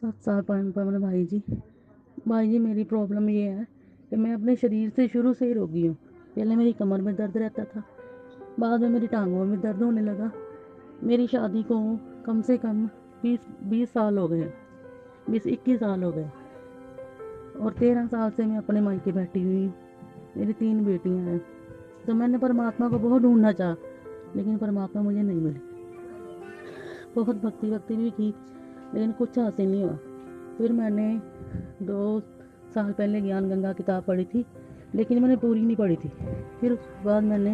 7 साल पर मेरे भाई जी मेरी प्रॉब्लम ये है कि मैं अपने शरीर से शुरू से ही रोगी हूँ। पहले मेरी कमर में दर्द रहता था, बाद में मेरी टांगों में दर्द होने लगा। मेरी शादी को कम से कम 20 साल हो गए, 20-21 साल हो गए, और 13 साल से मैं अपने मायके बैठी हुई हूँ। मेरी 3 बेटियाँ हैं। तो मैंने परमात्मा को बहुत ढूंढना चाहा, लेकिन परमात्मा मुझे नहीं मिले। बहुत भक्ति भी की, लेकिन कुछ हासिल नहीं हुआ। फिर मैंने 2 साल पहले ज्ञान गंगा किताब पढ़ी थी, लेकिन मैंने पूरी नहीं पढ़ी थी। फिर उसके बाद मैंने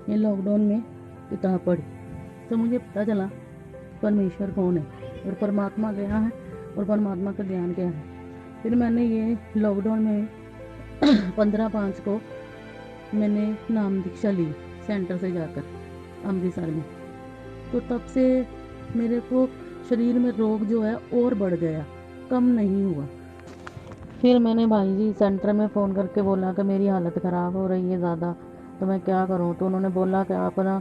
ये लॉकडाउन में किताब पढ़ी, तो मुझे पता चला परमेश्वर कौन है और परमात्मा क्या है और परमात्मा का ज्ञान क्या है। फिर मैंने ये लॉकडाउन में 15/5 को मैंने नाम दीक्षा ली सेंटर से जाकर अमृतसर में। तो तब से मेरे को शरीर में रोग जो है और बढ़ गया, कम नहीं हुआ। फिर मैंने भाई जी सेंटर में फ़ोन करके बोला कि मेरी हालत ख़राब हो रही है ज़्यादा, तो मैं क्या करूं। तो उन्होंने बोला कि आप ना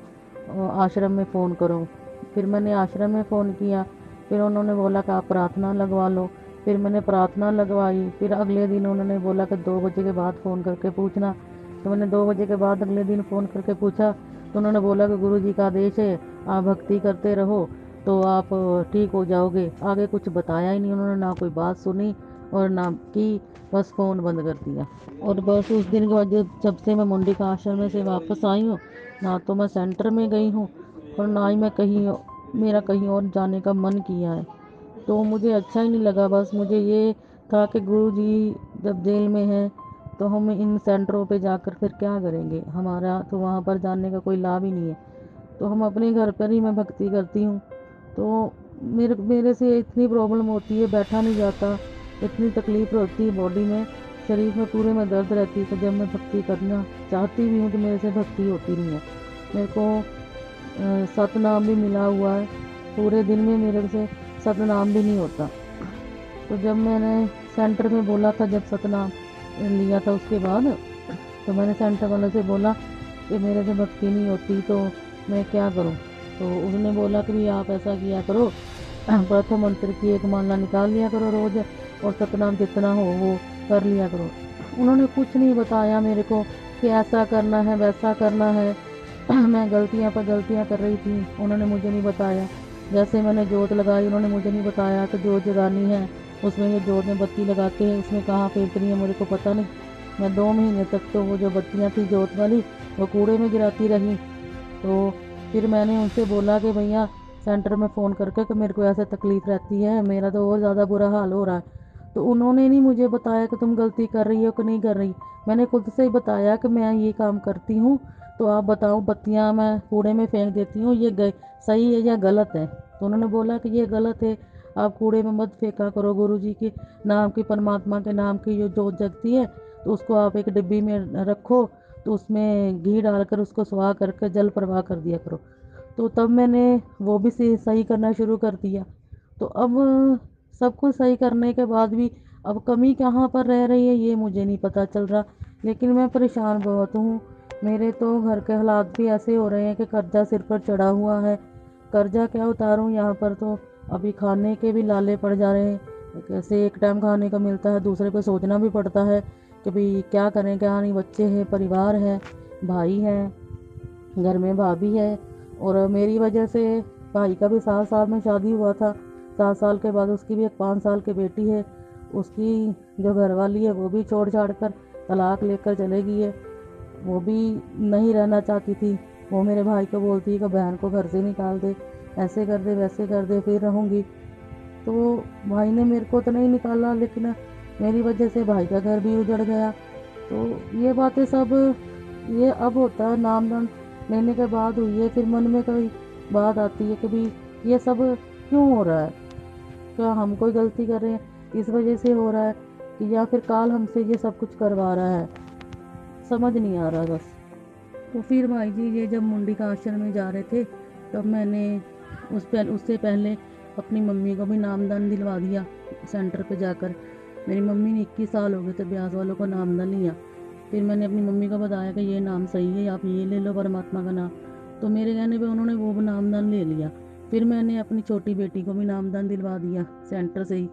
आश्रम में फ़ोन करो। फिर मैंने आश्रम में फ़ोन किया। फिर उन्होंने बोला कि आप प्रार्थना लगवा लो। फिर मैंने प्रार्थना लगवाई। फिर अगले दिन उन्होंने बोला कि 2 बजे के बाद फ़ोन करके पूछना। तो मैंने 2 बजे के बाद अगले दिन फ़ोन करके पूछा, तो उन्होंने बोला कि गुरु जी का आदेश है, आप भक्ति करते रहो तो आप ठीक हो जाओगे। आगे कुछ बताया ही नहीं उन्होंने, ना कोई बात सुनी और ना की, बस फ़ोन बंद कर दिया। और बस उस दिन के बाद जब से मैं मुंडिका आश्रम में से वापस आई हूँ, ना तो मैं सेंटर में गई हूँ और ना ही मैं मेरा कहीं और जाने का मन किया है। तो मुझे अच्छा ही नहीं लगा। बस मुझे ये था कि गुरु जी जब जेल में हैं तो हम इन सेंटरों पे जाकर फिर क्या करेंगे, हमारा तो वहाँ पर जाने का कोई लाभ ही नहीं है। तो हम अपने घर पर ही मैं भक्ति करती हूँ। तो मेरे मेरे से इतनी प्रॉब्लम होती है, बैठा नहीं जाता, इतनी तकलीफ़ होती है बॉडी में, शरीर में पूरे में दर्द रहती है कि जब मैं भक्ति करना चाहती भी हूँ तो मेरे से भक्ति होती नहीं है। मेरे को सतनाम भी मिला हुआ है, पूरे दिन में मेरे से सतनाम भी नहीं होता। तो जब मैंने सेंटर में बोला था, जब सतनाम लिया था उसके बाद, तो मैंने सेंटर वाले से बोला कि मेरे से भक्ति नहीं होती तो मैं क्या करूं। तो उसने बोला कि भी आप ऐसा किया करो, प्रथम मंत्र की एक माला निकाल लिया करो रोज़, और सतनाम जितना हो वो कर लिया करो। उन्होंने कुछ नहीं बताया मेरे को कि ऐसा करना है वैसा करना है। मैं गलतियां पर गलतियां कर रही थी, उन्होंने मुझे नहीं बताया। जैसे मैंने जोत लगाई, उन्होंने मुझे नहीं बताया कि जोत जगानी है, उसमें ये जोत में बत्ती लगाते हैं, उसमें कहाँ फेंकनी है मुझे को पता नहीं। मैं 2 महीने तक तो वो जो बत्तियाँ थी जोत वाली वो कूड़े में गिराती रही। तो फिर मैंने उनसे बोला कि भैया सेंटर में फ़ोन करके कि मेरे को ऐसे तकलीफ़ रहती है, मेरा तो और ज़्यादा बुरा हाल हो रहा है। तो उन्होंने नहीं मुझे बताया कि तुम गलती कर रही हो कि नहीं कर रही। मैंने खुद से ही बताया कि मैं ये काम करती हूँ, तो आप बताओ बत्तियाँ मैं कूड़े में फेंक देती हूँ, ये सही है या गलत है। तो उन्होंने बोला कि ये गलत है, आप कूड़े में मत फेंका करो, गुरु जी के नाम की, परमात्मा के नाम की जो जोत जगती है तो उसको आप एक डिब्बी में रखो, तो उसमें घी डालकर उसको सुहा करके जल प्रवाह कर दिया करो। तो तब मैंने वो भी सही करना शुरू कर दिया। तो अब सब कुछ सही करने के बाद भी अब कमी कहाँ पर रह रही है ये मुझे नहीं पता चल रहा। लेकिन मैं परेशान बहुत हूँ। मेरे तो घर के हालात भी ऐसे हो रहे हैं कि कर्जा सिर पर चढ़ा हुआ है। कर्जा क्या उतारूँ, यहाँ पर तो अभी खाने के भी लाले पड़ जा रहे हैं। कैसे एक टाइम खाने का मिलता है, दूसरे को सोचना भी पड़ता है कि भाई क्या करें क्या नहीं। बच्चे हैं, परिवार है, भाई हैं, घर में भाभी है, और मेरी वजह से भाई का भी 7 साल में शादी हुआ था। 7 साल के बाद उसकी भी एक 5 साल की बेटी है। उसकी जो घरवाली है वो भी छोड़ छाड़ कर तलाक लेकर चले गई है। वो भी नहीं रहना चाहती थी। वो मेरे भाई को बोलती है कि बहन को घर से निकाल दे, ऐसे कर दे वैसे कर दे, फिर रहूँगी। तो भाई ने मेरे को तो नहीं निकाला, लेकिन मेरी वजह से भाई का घर भी उजड़ गया। तो ये बातें सब, ये अब होता है नाम दान लेने के बाद हुई है। फिर मन में कोई बात आती है कि भाई ये सब क्यों हो रहा है, क्या हम कोई गलती कर रहे हैं इस वजह से हो रहा है, कि या फिर काल हमसे ये सब कुछ करवा रहा है, समझ नहीं आ रहा बस। तो फिर भाई जी ये जब मुंडिका आश्रम में जा रहे थे, तब मैंने उससे पहले अपनी मम्मी को भी नामदान दिलवा दिया सेंटर पे जाकर। मेरी मम्मी ने 21 साल हो गए थे ब्यास वालों को नामदान लिया। फिर मैंने अपनी मम्मी को बताया कि ये नाम सही है, आप ये ले लो परमात्मा का नाम। तो मेरे कहने पे उन्होंने वो नामदान ले लिया। फिर मैंने अपनी छोटी बेटी को भी नामदान दिलवा दिया सेंटर से ही,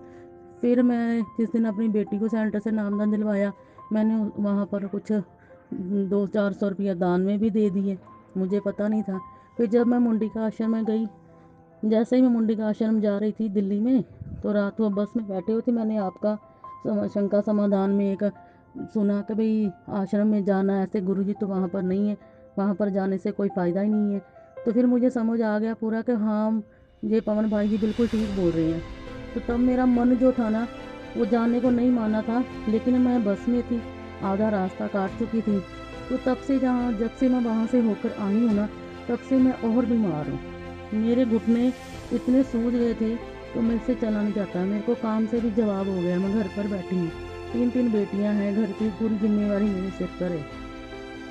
फिर मैं जिस दिन अपनी बेटी को सेंटर से नामदान दिलवाया, मैंने वहाँ पर कुछ 200-400 रुपया दान में भी दे दिए, मुझे पता नहीं था। फिर जब मैं मुंडिका आश्रम में गई, जैसे ही मैं मुंडिका आश्रम जा रही थी दिल्ली में, तो रात को बस में बैठे हुए थे, मैंने आपका शंका समाधान में एक सुना कि भाई आश्रम में जाना ऐसे गुरुजी तो वहाँ पर नहीं है, वहाँ पर जाने से कोई फ़ायदा ही नहीं है। तो फिर मुझे समझ आ गया पूरा कि हाँ, ये पवन भाई जी बिल्कुल ठीक बोल रहे हैं। तो तब मेरा मन जो था ना, वो जाने को नहीं माना था, लेकिन मैं बस में थी, आधा रास्ता काट चुकी थी। तो तब से जब से मैं वहाँ से होकर आई हूँ ना, तब से मैं और बीमार हूँ। मेरे घुटने इतने सूज गए थे तो मेरे से चला नहीं जाता। मेरे को काम से भी जवाब हो गया, मैं घर पर बैठी हूँ, 3 बेटियाँ हैं, घर की पूरी जिम्मेवारी मेरे सिर पर है।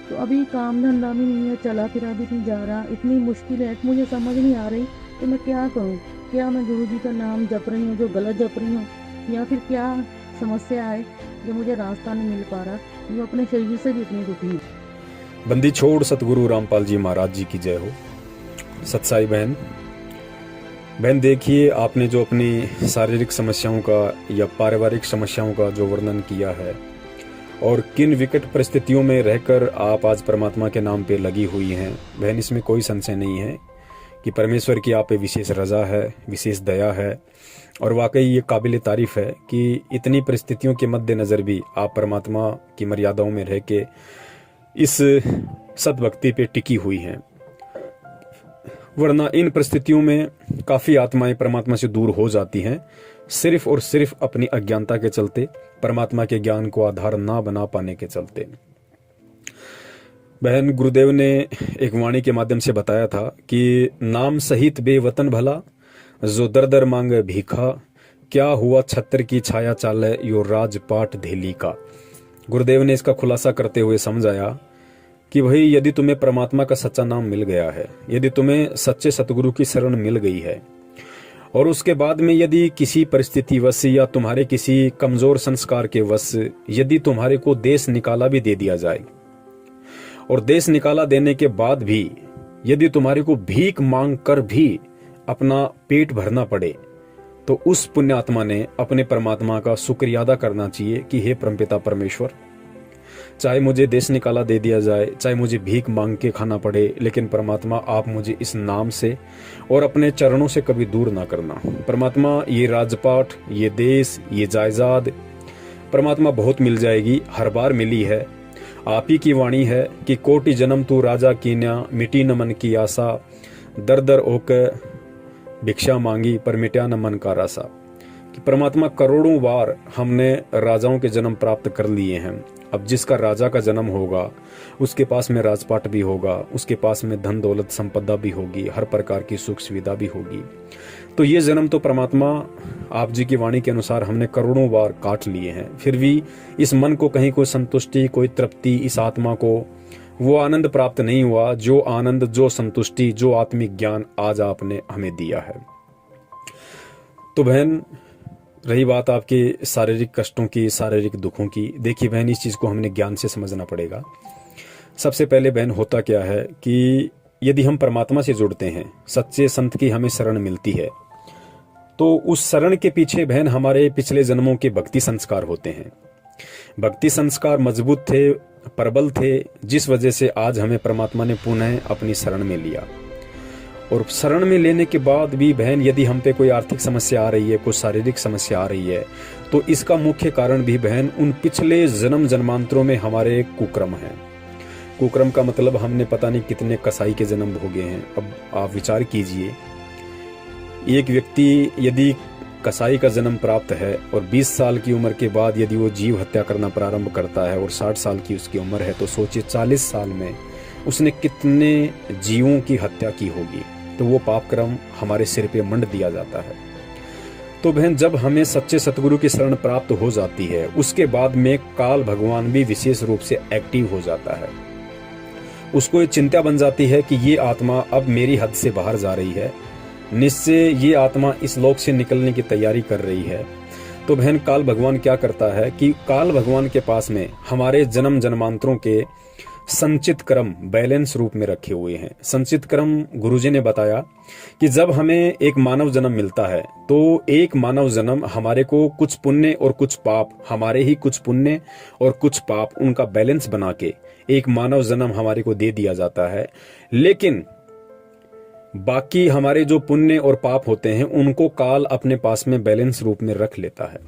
तो अभी काम धंधा भी नहीं है, चला फिरा भी नहीं जा रहा, इतनी मुश्किल है, मुझे समझ नहीं आ रही कि मैं क्या करूँ। क्या मैं गुरु जी का नाम जप रही हूँ जो गलत जप रही हूँ, या फिर क्या समस्या है जो मुझे रास्ता नहीं मिल पा रहा। मैं अपने शरीर से भी इतनी दुखी हूँ। बंदी छोड़ सतगुरु रामपाल जी महाराज जी की जय हो। सत्साई बहन, देखिए, आपने जो अपनी शारीरिक समस्याओं का या पारिवारिक समस्याओं का जो वर्णन किया है और किन विकट परिस्थितियों में रहकर आप आज परमात्मा के नाम पे लगी हुई हैं बहन, इसमें कोई संशय नहीं है कि परमेश्वर की आप पे विशेष रजा है, विशेष दया है। और वाकई ये काबिल तारीफ है कि इतनी परिस्थितियों के मद्देनज़र भी आप परमात्मा की मर्यादाओं में रह के इस सद्भक्ति पे टिकी हुई हैं। वरना इन परिस्थितियों में काफ़ी आत्माएं परमात्मा से दूर हो जाती हैं, सिर्फ और सिर्फ अपनी अज्ञानता के चलते, परमात्मा के ज्ञान को आधार ना बना पाने के चलते। बहन, गुरुदेव ने एक वाणी के माध्यम से बताया था कि नाम सहित बेवतन भला, जो दर दर मांगे भीखा, क्या हुआ छत्र की छाया चाले यो राजपाट धेली का। गुरुदेव ने इसका खुलासा करते हुए समझाया कि भाई, यदि तुम्हें परमात्मा का सच्चा नाम मिल गया है, यदि तुम्हें सच्चे सतगुरु की शरण मिल गई है, और उसके बाद में यदि किसी परिस्थिति वश या तुम्हारे किसी कमजोर संस्कार के वश यदि तुम्हारे को देश निकाला भी दे दिया जाए, और देश निकाला देने के बाद भी यदि तुम्हारे को भीख मांग कर भी अपना पेट भरना पड़े, तो उस पुण्यात्मा ने अपने परमात्मा का शुक्रिया अदा करना चाहिए कि हे परमपिता परमेश्वर, चाहे मुझे देश निकाला दे दिया जाए, चाहे मुझे भीख मांग के खाना पड़े, लेकिन परमात्मा आप मुझे इस नाम से और अपने चरणों से कभी दूर ना करना। परमात्मा, ये राजपाट, ये देश, ये जायदाद परमात्मा बहुत मिल जाएगी, हर बार मिली है। आप ही की वाणी है कि कोटि जन्म तू राजा कीन्या, मिटी न मन की आशा, दर दर होकर भिक्षा मांगी पर मिट्या न मन का रासा। कि परमात्मा, करोड़ों बार हमने राजाओं के जन्म प्राप्त कर लिए हैं, अब जिसका राजा का जन्म होगा उसके पास में राजपाट भी होगा, उसके पास में धन दौलत संपदा भी होगी, हर प्रकार की सुख सुविधा भी होगी। तो ये जन्म तो परमात्मा आप जी की वाणी के अनुसार हमने करोड़ों बार काट लिए हैं, फिर भी इस मन को कहीं कोई संतुष्टि, कोई तृप्ति, इस आत्मा को वो आनंद प्राप्त नहीं हुआ, जो आनंद, जो संतुष्टि, जो आत्मिक ज्ञान आज आपने हमें दिया है। तो बहन, रही बात आपके शारीरिक कष्टों की, शारीरिक दुखों की, देखिए बहन, इस चीज़ को हमने ज्ञान से समझना पड़ेगा। सबसे पहले बहन, होता क्या है कि यदि हम परमात्मा से जुड़ते हैं, सच्चे संत की हमें शरण मिलती है, तो उस शरण के पीछे बहन हमारे पिछले जन्मों के भक्ति संस्कार होते हैं। भक्ति संस्कार मजबूत थे, प्रबल थे, जिस वजह से आज हमें परमात्मा ने पुनः अपनी शरण में लिया। और शरण में लेने के बाद भी बहन, यदि हम पे कोई आर्थिक समस्या आ रही है, कोई शारीरिक समस्या आ रही है, तो इसका मुख्य कारण भी बहन उन पिछले जन्म जन्मांतरों में हमारे कुक्रम है। कुक्रम का मतलब हमने पता नहीं कितने कसाई के जन्म भोगे हैं। अब आप विचार कीजिए, एक व्यक्ति यदि कसाई का जन्म प्राप्त है और 20 साल की उम्र के बाद यदि वो जीव हत्या करना प्रारंभ करता है और 60 साल की उसकी उम्र है, तो सोचिए 40 साल में उसने कितने जीवों की हत्या की होगी। तो वो पाप कर्म हमारे सिर पे मंड दिया जाता है। तो बहन, जब हमें सच्चे सतगुरु की शरण प्राप्त हो जाती है, उसके बाद में काल भगवान भी विशेष रूप से एक्टिव हो जाता है। उसको ये चिंता बन जाती है कि ये आत्मा अब मेरी हद से बाहर जा रही है, निश्चय ये आत्मा इस लोक से निकलने की तैयारी कर रही है। तो बहन, काल भगवान क्या करता है कि काल भगवान के पास में हमारे जन्म जन्मांतरों के संचित कर्म बैलेंस रूप में रखे हुए हैं। संचित कर्म गुरुजी ने बताया कि जब हमें एक मानव जन्म मिलता है तो एक मानव जन्म हमारे को कुछ पुण्य और कुछ पाप, हमारे ही कुछ पुण्य और कुछ पाप, उनका बैलेंस बना के एक मानव जन्म हमारे को दे दिया जाता है। लेकिन बाकी हमारे जो पुण्य और पाप होते हैं उनको काल अपने पास में बैलेंस रूप में रख लेता है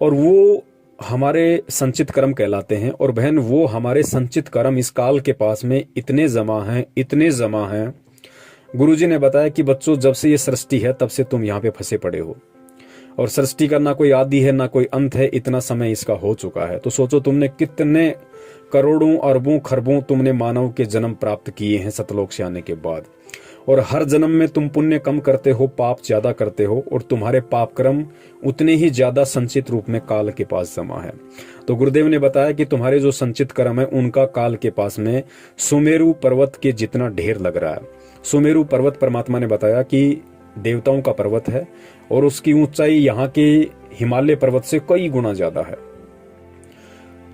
और वो हमारे संचित कर्म कहलाते हैं। और बहन, वो हमारे संचित कर्म इस काल के पास में इतने जमा हैं। गुरुजी ने बताया कि बच्चों, जब से ये सृष्टि है तब से तुम यहाँ पे फंसे पड़े हो और सृष्टि का ना कोई आदि है ना कोई अंत है, इतना समय इसका हो चुका है। तो सोचो तुमने कितने करोड़ों अरबों खरबों तुमने मानव के जन्म प्राप्त किए हैं सतलोक से आने के बाद, और हर जन्म में तुम पुण्य कम करते हो, पाप ज्यादा करते हो, और तुम्हारे पाप कर्म उतने ही ज्यादा संचित रूप में काल के पास जमा है। तो गुरुदेव ने बताया कि तुम्हारे जो संचित कर्म है उनका काल के पास में सुमेरु पर्वत के जितना ढेर लग रहा है। सुमेरु पर्वत परमात्मा ने बताया कि देवताओं का पर्वत है और उसकी ऊंचाई यहाँ के हिमालय पर्वत से कई गुना ज्यादा है।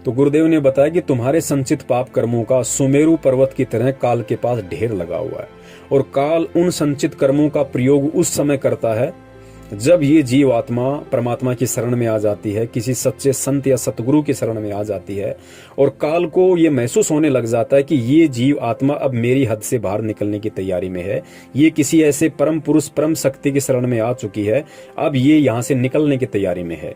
तो गुरुदेव ने बताया कि तुम्हारे संचित पाप कर्मों का सुमेरु पर्वत की तरह काल के पास ढेर लगा हुआ है, और काल उन संचित कर्मों का प्रयोग उस समय करता है जब ये जीव आत्मा परमात्मा की शरण में आ जाती है, किसी सच्चे संत या सतगुरु की शरण में आ जाती है, और काल को ये महसूस होने लग जाता है कि ये जीव आत्मा अब मेरी हद से बाहर निकलने की तैयारी में है, ये किसी ऐसे परम पुरुष परम शक्ति की शरण में आ चुकी है, अब ये यहाँ से निकलने की तैयारी में है।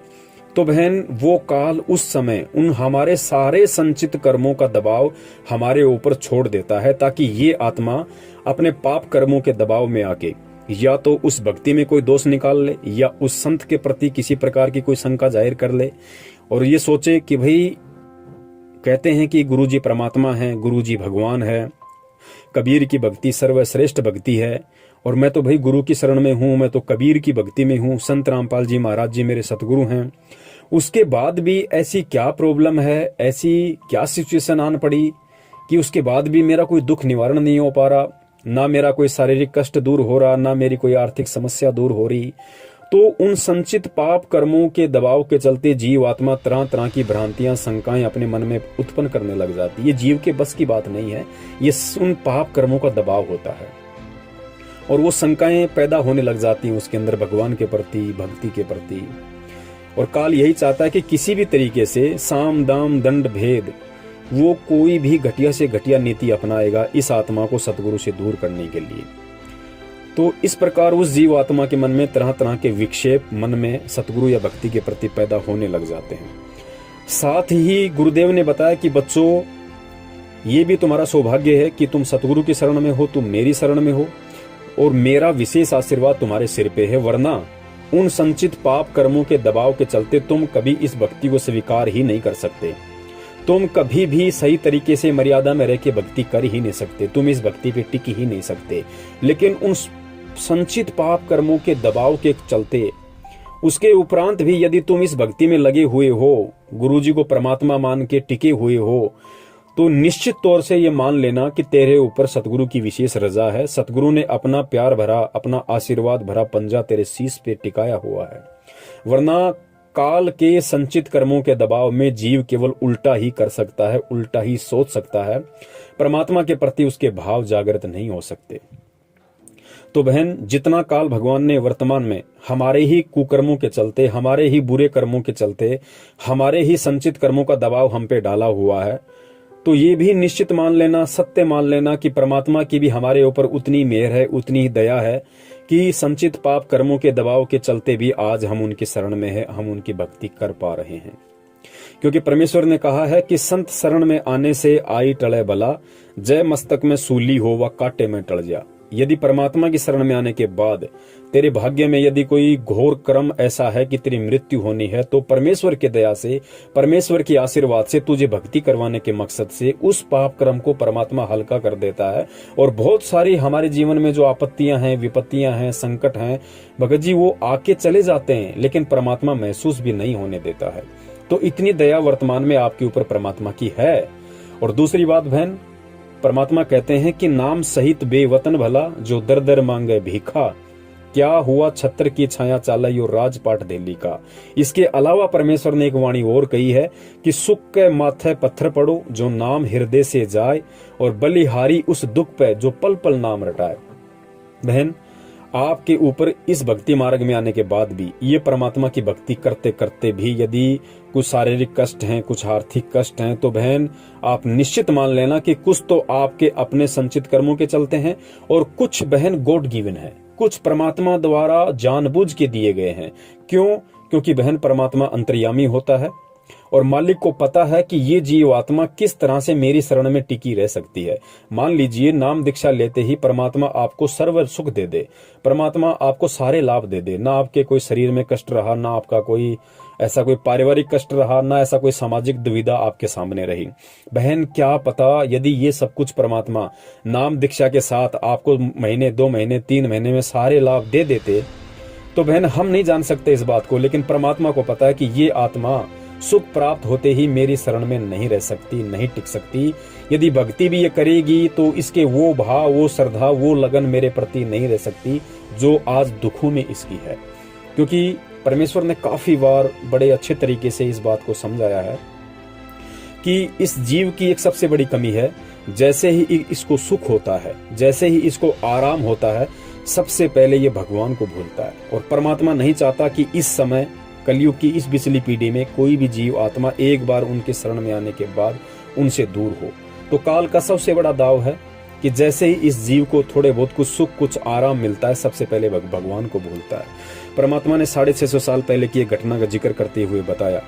तो बहन, वो काल उस समय उन हमारे सारे संचित कर्मों का दबाव हमारे ऊपर छोड़ देता है, ताकि ये आत्मा अपने पाप कर्मों के दबाव में आके या तो उस भक्ति में कोई दोष निकाल ले, या उस संत के प्रति किसी प्रकार की कोई शंका जाहिर कर ले, और ये सोचे कि भाई, कहते हैं कि गुरुजी परमात्मा है, गुरुजी भगवान है, कबीर की भक्ति सर्वश्रेष्ठ भक्ति है, और मैं तो भाई गुरु की शरण में हूं, मैं तो कबीर की भक्ति में हूं, संत रामपाल जी महाराज जी मेरे सतगुरु हैं। उसके बाद भी ऐसी क्या प्रॉब्लम है, ऐसी क्या सिचुएशन आन पड़ी कि उसके बाद भी मेरा कोई दुख निवारण नहीं हो पा रहा, ना मेरा कोई शारीरिक कष्ट दूर हो रहा, ना मेरी कोई आर्थिक समस्या दूर हो रही। तो उन संचित पाप कर्मों के दबाव के चलते जीव आत्मा तरह तरह की भ्रांतियां, शंकाएं अपने मन में उत्पन्न करने लग जाती है। ये जीव के बस की बात नहीं है, ये उन पाप कर्मों का दबाव होता है, और वो शंकाएं पैदा होने लग जाती हैं उसके अंदर भगवान के प्रति, भक्ति के प्रति। और काल यही चाहता है कि किसी भी तरीके से साम दाम दंड भेद, वो कोई भी घटिया से घटिया नीति अपनाएगा इस आत्मा को सतगुरु से दूर करने के लिए। तो इस प्रकार उस जीव आत्मा के मन में तरह तरह के विक्षेप मन में सतगुरु या भक्ति के प्रति पैदा होने लग जाते हैं। साथ ही गुरुदेव ने बताया कि बच्चों, ये भी तुम्हारा सौभाग्य है कि तुम सतगुरु की शरण में हो, तुम मेरी शरण में हो, और मेरा विशेष आशीर्वाद तुम्हारे सिर पे है, वरना उन संचित पाप कर्मों के दबाव के चलते तुम कभी इस भक्ति को स्वीकार ही नहीं कर सकते, तुम कभी भी सही तरीके से मर्यादा में रह के भक्ति कर ही नहीं सकते, तुम इस भक्ति पे टिक ही नहीं सकते। लेकिन उन संचित पाप कर्मों के दबाव के चलते, उसके उपरांत भी यदि तुम इस भक्ति में लगे हुए हो, गुरुजी को परमात्मा मान के टिके हुए हो, तो निश्चित तौर से ये मान लेना कि तेरे ऊपर सतगुरु की विशेष रजा है। सतगुरु ने अपना प्यार भरा, अपना आशीर्वाद भरा पंजा तेरे शीश पे टिकाया हुआ है, वरना काल के संचित कर्मों के दबाव में जीव केवल उल्टा ही कर सकता है, उल्टा ही सोच सकता है, परमात्मा के प्रति उसके भाव जागृत नहीं हो सकते। तो बहन, जितना काल भगवान ने वर्तमान में हमारे ही कुकर्मों के चलते, हमारे ही बुरे कर्मों के चलते, हमारे ही संचित कर्मों का दबाव हम पे डाला हुआ है, तो ये भी निश्चित मान लेना, सत्य मान लेना कि परमात्मा की भी हमारे ऊपर उतनी मेहर है, उतनी ही दया है कि संचित पाप कर्मों के दबाव के चलते भी आज हम उनकी शरण में है, हम उनकी भक्ति कर पा रहे हैं। क्योंकि परमेश्वर ने कहा है कि संत शरण में आने से आई टले भला, जय मस्तक में सूली हो व कांटे में टल जा। यदि परमात्मा की शरण में आने के बाद तेरे भाग्य में यदि कोई घोर कर्म ऐसा है कि तेरी मृत्यु होनी है, तो परमेश्वर की दया से, परमेश्वर की आशीर्वाद से, तुझे भक्ति करवाने के मकसद से उस पाप कर्म को परमात्मा हल्का कर देता है। और बहुत सारी हमारे जीवन में जो आपत्तियां हैं, विपत्तियां हैं, संकट हैं, भगत जी वो आके चले जाते हैं, लेकिन परमात्मा महसूस भी नहीं होने देता है। तो इतनी दया वर्तमान में आपके ऊपर परमात्मा की है। और दूसरी बात बहन, परमात्मा कहते हैं कि नाम सहित बेवतन भला, जो दर दर मांगे भीखा, क्या हुआ छत्र की छाया चाला यो राजपाट दिल्ली का। इसके अलावा परमेश्वर ने एक वाणी और कही है कि सुख के माथे पत्थर पड़ो जो नाम हृदय से जाए, और बलिहारी उस दुख पे जो पल पल नाम रटाए। बहन, आपके ऊपर इस भक्ति मार्ग में आने के बाद भी, ये परमात्मा की भक्ति करते करते भी यदि कुछ शारीरिक कष्ट हैं, कुछ आर्थिक कष्ट हैं, तो बहन आप निश्चित मान लेना कि कुछ तो आपके अपने संचित कर्मों के चलते हैं, और कुछ बहन गॉड गिवन है, कुछ परमात्मा द्वारा जानबूझ के दिए गए हैं। क्यों? क्योंकि बहन परमात्मा अंतर्यामी होता है और मालिक को पता है कि ये जीव आत्मा किस तरह से मेरी शरण में टिकी रह सकती है। मान लीजिए नाम दीक्षा लेते ही परमात्मा आपको सर्व सुख दे दे, परमात्मा आपको सारे लाभ दे दे, ना आपके कोई शरीर में कष्ट रहा, ना आपका कोई ऐसा कोई पारिवारिक कष्ट रहा, ना ऐसा कोई सामाजिक दुविधा आपके सामने रही। बहन क्या पता यदि ये सब कुछ परमात्मा नाम दीक्षा के साथ आपको महीने, 2 महीने, 3 महीने में सारे लाभ दे देते, तो बहन हम नहीं जान सकते इस बात को, लेकिन परमात्मा को पता है कि ये आत्मा सुख प्राप्त होते ही मेरी शरण में नहीं रह सकती, नहीं टिक सकती। यदि भक्ति भी ये करेगी तो इसके वो भाव, वो श्रद्धा, वो लगन मेरे प्रति नहीं रह सकती जो आज दुखों में इसकी है। क्योंकि परमेश्वर ने काफी बार बड़े अच्छे तरीके से इस बात को समझाया है कि इस जीव की एक सबसे बड़ी कमी है, जैसे ही इसको सुख होता है, जैसे ही इसको आराम होता है, सबसे पहले ये भगवान को भूलता है। और परमात्मा नहीं चाहता कि इस समय कलयुग की इस पिछली पीढ़ी में कोई भी जीव आत्मा एक बार उनके शरण में आने के बाद उनसे दूर हो। तो काल का सबसे बड़ा दाव है कि जैसे ही इस जीव को थोड़े बहुत कुछ सुख, कुछ आराम मिलता है, सबसे पहले भगवान को भूलता है। परमात्मा ने 650 साल पहले की एक घटना का जिक्र करते हुए बताया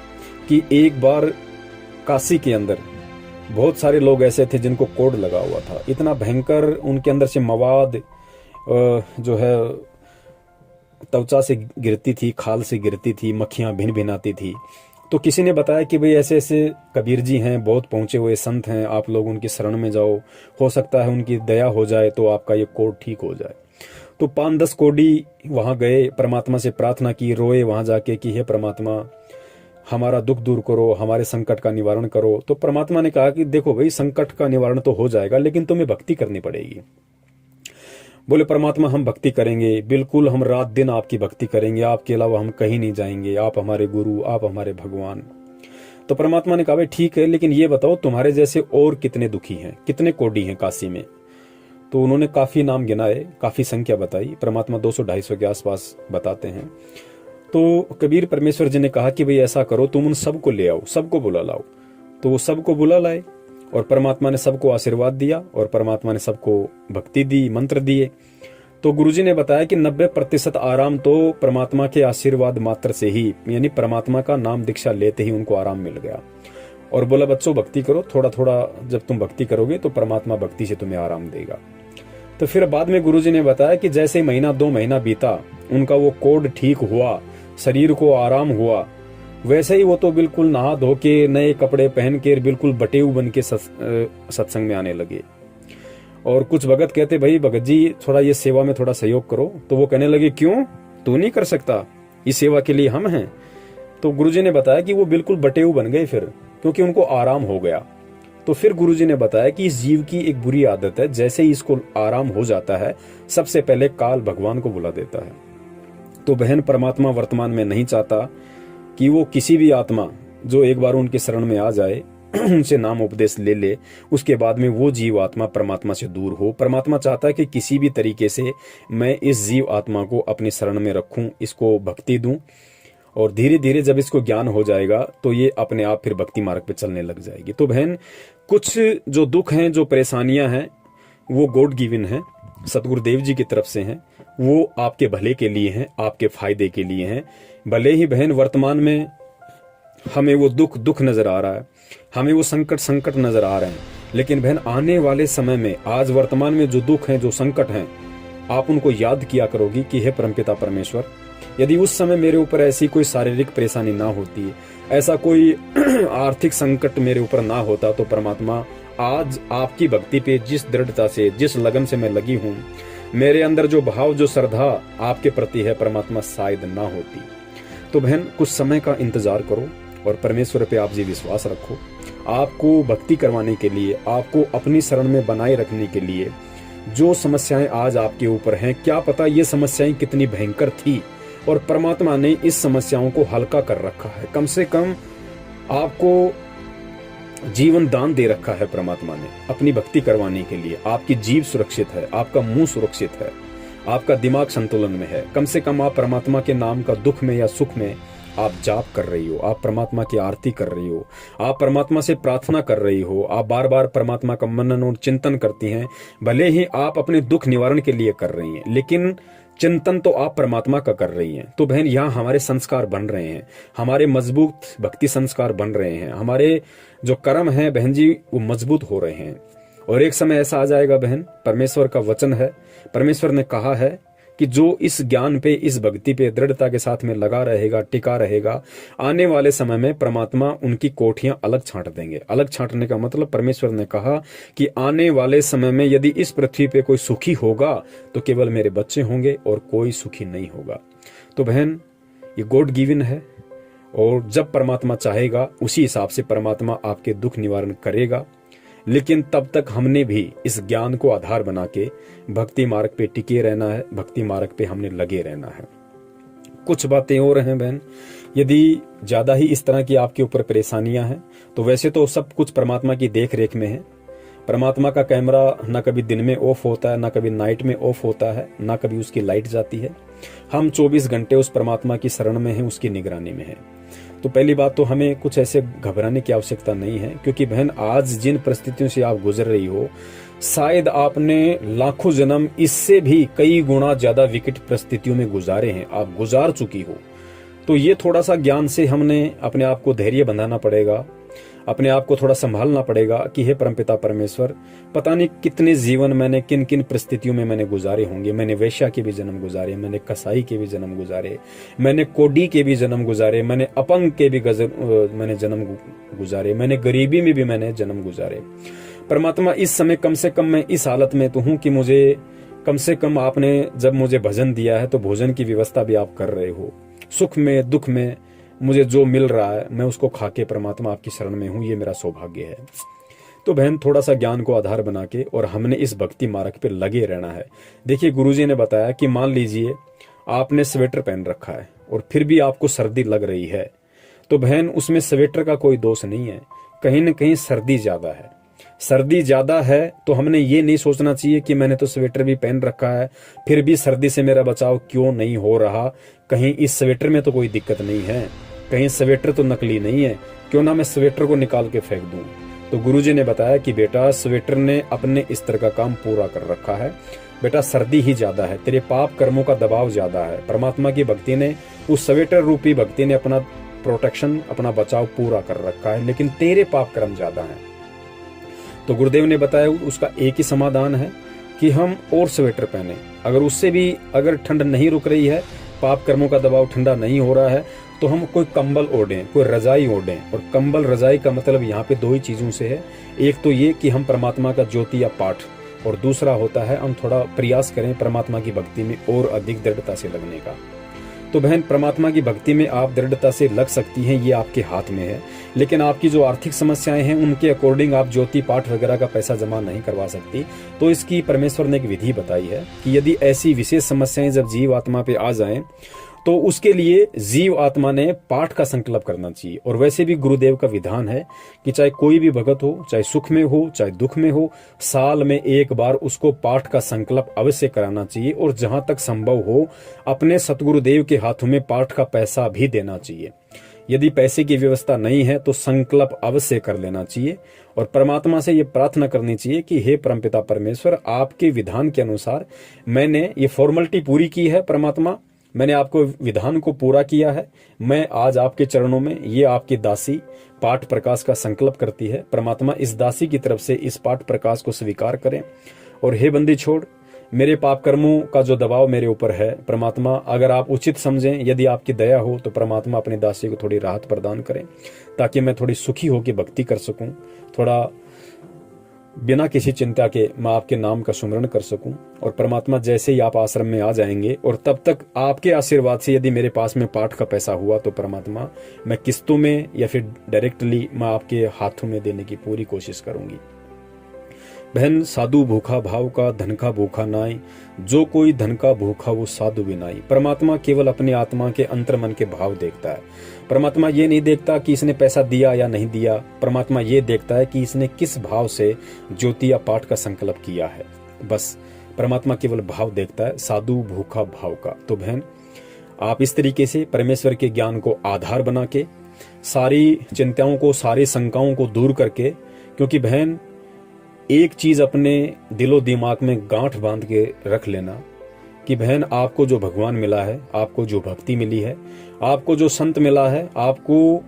कि एक बार काशी के अंदर बहुत सारे लोग ऐसे थे जिनको कोढ़ लगा हुआ था, इतना भयंकर उनके अंदर से मवाद जो है त्वचा से गिरती थी, खाल से गिरती थी, मक्खियां भिन भिन आती थी। तो किसी ने बताया कि भाई ऐसे ऐसे कबीर जी हैं, बहुत पहुंचे हुए संत हैं, आप लोग उनकी शरण में जाओ, हो सकता है उनकी दया हो जाए तो आपका ये कोढ़ ठीक हो जाए। तो 5-10 कोढ़ी वहां गए, परमात्मा से प्रार्थना की, रोए वहां जाके कि हे परमात्मा हमारा दुख दूर करो, हमारे संकट का निवारण करो। तो परमात्मा ने कहा कि देखो भाई, संकट का निवारण तो हो जाएगा, लेकिन तुम्हें भक्ति करनी पड़ेगी। बोले परमात्मा हम भक्ति करेंगे, बिल्कुल हम रात दिन आपकी भक्ति करेंगे, आपके अलावा हम कहीं नहीं जाएंगे, आप हमारे गुरु, आप हमारे भगवान। तो परमात्मा ने कहा भाई ठीक है, लेकिन ये बताओ तुम्हारे जैसे और कितने दुखी हैं, कितने कोढ़ी हैं काशी में। तो उन्होंने काफी नाम गिनाए, काफी संख्या बताई, परमात्मा 200-250 के आसपास बताते हैं। तो कबीर परमेश्वर जी ने कहा कि भाई ऐसा करो, तुम उन सबको ले आओ, सबको बुला लाओ। तो वो सबको बुला लाए और परमात्मा ने सबको आशीर्वाद दिया और परमात्मा ने सबको भक्ति दी, मंत्र दिए। तो गुरुजी ने बताया कि 90% आराम तो परमात्मा के आशीर्वाद मात्र से ही, यानी परमात्मा का नाम दीक्षा लेते ही उनको आराम मिल गया। और बोला बच्चों भक्ति करो, थोड़ा थोड़ा जब तुम भक्ति करोगे तो परमात्मा भक्ति से तुम्हें आराम देगा। तो फिर बाद में गुरुजी ने बताया कि जैसे महीना 2 महीना बीता, उनका वो कोढ़ ठीक हुआ, शरीर को आराम हुआ, वैसे ही वो तो बिल्कुल नहा धो के, नए कपड़े पहन के, बिल्कुल बटेऊ बन के सत्संग में आने लगे। और कुछ भगत कहते भाई भगत जी थोड़ा ये सेवा में थोड़ा सहयोग करो। तो वो कहने लगे क्यों, तू नहीं कर सकता, इस सेवा के लिए हम हैं। तो गुरुजी ने बताया कि वो बिल्कुल बटेऊ बन गए फिर, क्योंकि उनको आराम हो गया। तो फिर गुरुजी ने बताया कि इस जीव की एक बुरी आदत है, जैसे ही इसको आराम हो जाता है सबसे पहले काल भगवान को बुला देता है। तो बहन परमात्मा वर्तमान में नहीं चाहता कि वो किसी भी आत्मा जो एक बार उनके शरण में आ जाए, उनसे नाम उपदेश ले ले, उसके बाद में वो जीव आत्मा परमात्मा से दूर हो। परमात्मा चाहता है कि किसी भी तरीके से मैं इस जीव आत्मा को अपनी शरण में रखूं, इसको भक्ति दूं, और धीरे धीरे जब इसको ज्ञान हो जाएगा तो ये अपने आप फिर भक्ति मार्ग पे चलने लग जाएगी। तो बहन कुछ जो दुख हैं, जो परेशानियां हैं, वो गॉड गिवन है, सतगुरुदेव जी की तरफ से हैं, वो आपके भले के लिए हैं, आपके फायदे के लिए हैं। भले ही बहन वर्तमान में हमें वो दुख नजर आ रहा है, हमें वो संकट नजर आ रहे हैं, लेकिन बहन आने वाले समय में, आज वर्तमान में जो दुख हैं, जो संकट हैं, आप उनको याद किया करोगी कि हे परमपिता परमेश्वर, यदि उस समय मेरे ऊपर ऐसी कोई शारीरिक परेशानी ना होती, ऐसा कोई आर्थिक संकट मेरे ऊपर ना होता, तो परमात्मा आज आपकी भक्ति पे जिस दृढ़ता से, जिस लगन से मैं लगी हूँ, मेरे अंदर जो भाव, जो श्रद्धा आपके प्रति है, परमात्मा शायद ना होती। तो बहन कुछ समय का इंतजार करो और परमेश्वर पे आप जी विश्वास रखो। आपको भक्ति करवाने के लिए, आपको अपनी शरण में बनाए रखने के लिए जो समस्याएं आज आपके ऊपर हैं, क्या पता ये समस्याएं कितनी भयंकर थी और परमात्मा ने इस समस्याओं को हल्का कर रखा है। कम से कम आपको जीवन दान दे रखा है परमात्मा ने अपनी भक्ति करवाने के लिए। आपकी जीभ सुरक्षित है, आपका मुंह सुरक्षित है, आपका दिमाग संतुलन में है। कम से कम आप परमात्मा के नाम का दुख में या सुख में आप जाप कर रही हो, आप परमात्मा की आरती कर रही हो, आप परमात्मा से प्रार्थना कर रही हो, आप बार बार परमात्मा का मनन और चिंतन करती हैं। भले ही आप अपने दुख निवारण के लिए कर रही हैं, लेकिन चिंतन तो आप परमात्मा का कर रही हैं। तो बहन, यहाँ हमारे संस्कार बन रहे हैं, हमारे मजबूत भक्ति संस्कार बन रहे हैं, हमारे जो कर्म हैं बहन जी वो मजबूत हो रहे हैं। और एक समय ऐसा आ जाएगा बहन, परमेश्वर का वचन है, परमेश्वर ने कहा है कि जो इस ज्ञान पे, इस भक्ति पे दृढ़ता के साथ में लगा रहेगा, टिका रहेगा, आने वाले समय में परमात्मा उनकी कोठियां अलग छांट देंगे। अलग छांटने का मतलब परमेश्वर ने कहा कि आने वाले समय में यदि इस पृथ्वी पे कोई सुखी होगा तो केवल मेरे बच्चे होंगे और कोई सुखी नहीं होगा। तो बहन, ये गॉड गिवन है और जब परमात्मा चाहेगा उसी हिसाब से परमात्मा आपके दुख निवारण करेगा। लेकिन तब तक हमने भी इस ज्ञान को आधार बना के भक्ति मार्ग पे टिके रहना है, भक्ति मार्ग पे हमने लगे रहना है। कुछ बातें और हैं बहन, यदि ज्यादा ही इस तरह की आपके ऊपर परेशानियां हैं तो वैसे तो सब कुछ परमात्मा की देख रेख में है। परमात्मा का कैमरा ना कभी दिन में ऑफ होता है, ना कभी नाइट में ऑफ होता है, ना कभी उसकी लाइट जाती है। हम 24 घंटे उस परमात्मा की शरण में हैं, उसकी निगरानी में हैं। तो पहली बात तो हमें कुछ ऐसे घबराने की आवश्यकता नहीं है, क्योंकि बहन आज जिन परिस्थितियों से आप गुजर रही हो, शायद आपने लाखों जन्म इससे भी कई गुना ज्यादा विकट परिस्थितियों में गुजारे हैं, आप गुजार चुकी हो। तो ये थोड़ा सा ज्ञान से हमने अपने आप को धैर्य बंधाना पड़ेगा, अपने आप को थोड़ा संभालना पड़ेगा कि हे परमपिता परमेश्वर, पता नहीं कितने जीवन मैंने किन किन परिस्थितियों में मैंने गुजारे होंगे। मैंने वेश्या के भी जन्म गुजारे, मैंने कसाई के भी जन्म गुजारे, मैंने कोडी के भी जन्म गुजारे, मैंने अपंग के भी मैंने जन्म गुजारे, मैंने गरीबी में भी मैंने जन्म गुजारे। परमात्मा, इस समय कम से कम मैं इस हालत में तो हूं कि मुझे कम से कम आपने जब मुझे भजन दिया है तो भोजन की व्यवस्था भी आप कर रहे हो। सुख में दुख में मुझे जो मिल रहा है मैं उसको खा के परमात्मा आपकी शरण में हूं, ये मेरा सौभाग्य है। तो बहन, थोड़ा सा ज्ञान को आधार बना के और हमने इस भक्ति मार्ग पे लगे रहना है। देखिए, गुरुजी ने बताया कि मान लीजिए आपने स्वेटर पहन रखा है और फिर भी आपको सर्दी लग रही है, तो बहन उसमें स्वेटर का कोई दोष नहीं है, कहीं ना कहीं सर्दी ज्यादा है। सर्दी ज्यादा है तो हमने ये नहीं सोचना चाहिए कि मैंने तो स्वेटर भी पहन रखा है फिर भी सर्दी से मेरा बचाव क्यों नहीं हो रहा, कहीं इस स्वेटर में तो कोई दिक्कत नहीं है, कहीं स्वेटर तो नकली नहीं है, क्यों ना मैं स्वेटर को निकाल के फेंक दूं। तो गुरुजी ने बताया कि बेटा, स्वेटर ने अपने स्तर का काम पूरा कर रखा है, बेटा सर्दी ही ज्यादा है, तेरे पाप कर्मों का दबाव ज्यादा है। परमात्मा की भक्ति ने, उस स्वेटर रूपी भक्ति ने अपना प्रोटेक्शन, अपना बचाव पूरा कर रखा है, लेकिन तेरे पाप कर्म ज्यादा है। तो गुरुदेव ने बताया उसका एक ही समाधान है कि हम और स्वेटर पहने। अगर उससे भी अगर ठंड नहीं रुक रही है, पाप कर्मों का दबाव ठंडा नहीं हो रहा है, तो हम कोई कंबल ओढ़ें, कोई रजाई ओढ़ें। और कंबल रजाई का मतलब यहाँ पे दो ही चीजों से है, एक तो ये कि हम परमात्मा का ज्योति या पाठ, और दूसरा होता है हम थोड़ा प्रयास करें परमात्मा की भक्ति में और अधिक दृढ़ता से लगने का। तो बहन, परमात्मा की भक्ति में आप दृढ़ता से लग सकती हैं, ये आपके हाथ में है। लेकिन आपकी जो आर्थिक समस्याएं हैं उनके अकॉर्डिंग आप ज्योति पाठ वगैरह का पैसा जमा नहीं करवा सकती। तो इसकी परमेश्वर ने एक विधि बताई है कि यदि ऐसी विशेष समस्याएं जब जीव आत्मा पे आ जाएं तो उसके लिए जीव आत्मा ने पाठ का संकल्प करना चाहिए। और वैसे भी गुरुदेव का विधान है कि चाहे कोई भी भगत हो, चाहे सुख में हो चाहे दुख में हो, साल में एक बार उसको पाठ का संकल्प अवश्य कराना चाहिए। और जहां तक संभव हो अपने सतगुरुदेव के हाथों में पाठ का पैसा भी देना चाहिए। यदि पैसे की व्यवस्था नहीं है तो संकल्प अवश्य कर लेना चाहिए और परमात्मा से ये प्रार्थना करनी चाहिए कि हे परमपिता परमेश्वर, आपके विधान के अनुसार मैंने ये फॉर्मेलिटी पूरी की है, परमात्मा मैंने आपको विधान को पूरा किया है, मैं आज आपके चरणों में ये आपकी दासी पाठ प्रकाश का संकल्प करती है। परमात्मा इस दासी की तरफ से इस पाठ प्रकाश को स्वीकार करें। और हे बंदी छोड़, मेरे पाप कर्मों का जो दबाव मेरे ऊपर है, परमात्मा अगर आप उचित समझें, यदि आपकी दया हो तो परमात्मा अपनी दासी को थोड़ी राहत प्रदान करें ताकि मैं थोड़ी सुखी होकर भक्ति कर सकूं, थोड़ा बिना किसी चिंता के मैं आपके नाम का सुमरण कर सकूं। और परमात्मा जैसे ही आप आश्रम में आ जाएंगे और तब तक आपके आशीर्वाद से यदि मेरे पास में पाठ का पैसा हुआ तो परमात्मा मैं किस्तों में या फिर डायरेक्टली मैं आपके हाथों में देने की पूरी कोशिश करूंगी। बहन साधु भूखा भाव का, धन का भूखा नाई, जो कोई धन का भूखा वो साधु बिनाई। परमात्मा केवल अपनी आत्मा के अंतर्मन के भाव देखता है। परमात्मा ये नहीं देखता कि इसने पैसा दिया या नहीं दिया। परमात्मा ये देखता है कि इसने किस भाव से ज्योति या पाठ का संकल्प किया है। बस परमात्मा केवल भाव देखता है, साधु भूखा भाव का। तो बहन, आप इस तरीके से परमेश्वर के ज्ञान को आधार बना के, सारी चिंताओं को, सारी शंकाओं को दूर करके, क्योंकि बहन एक चीज अपने दिलो दिमाग में गांठ बांध के रख लेना कि बहन आपको जो भगवान मिला है, आपको जो भक्ति मिली है, आपको जो संत मिला है, आपको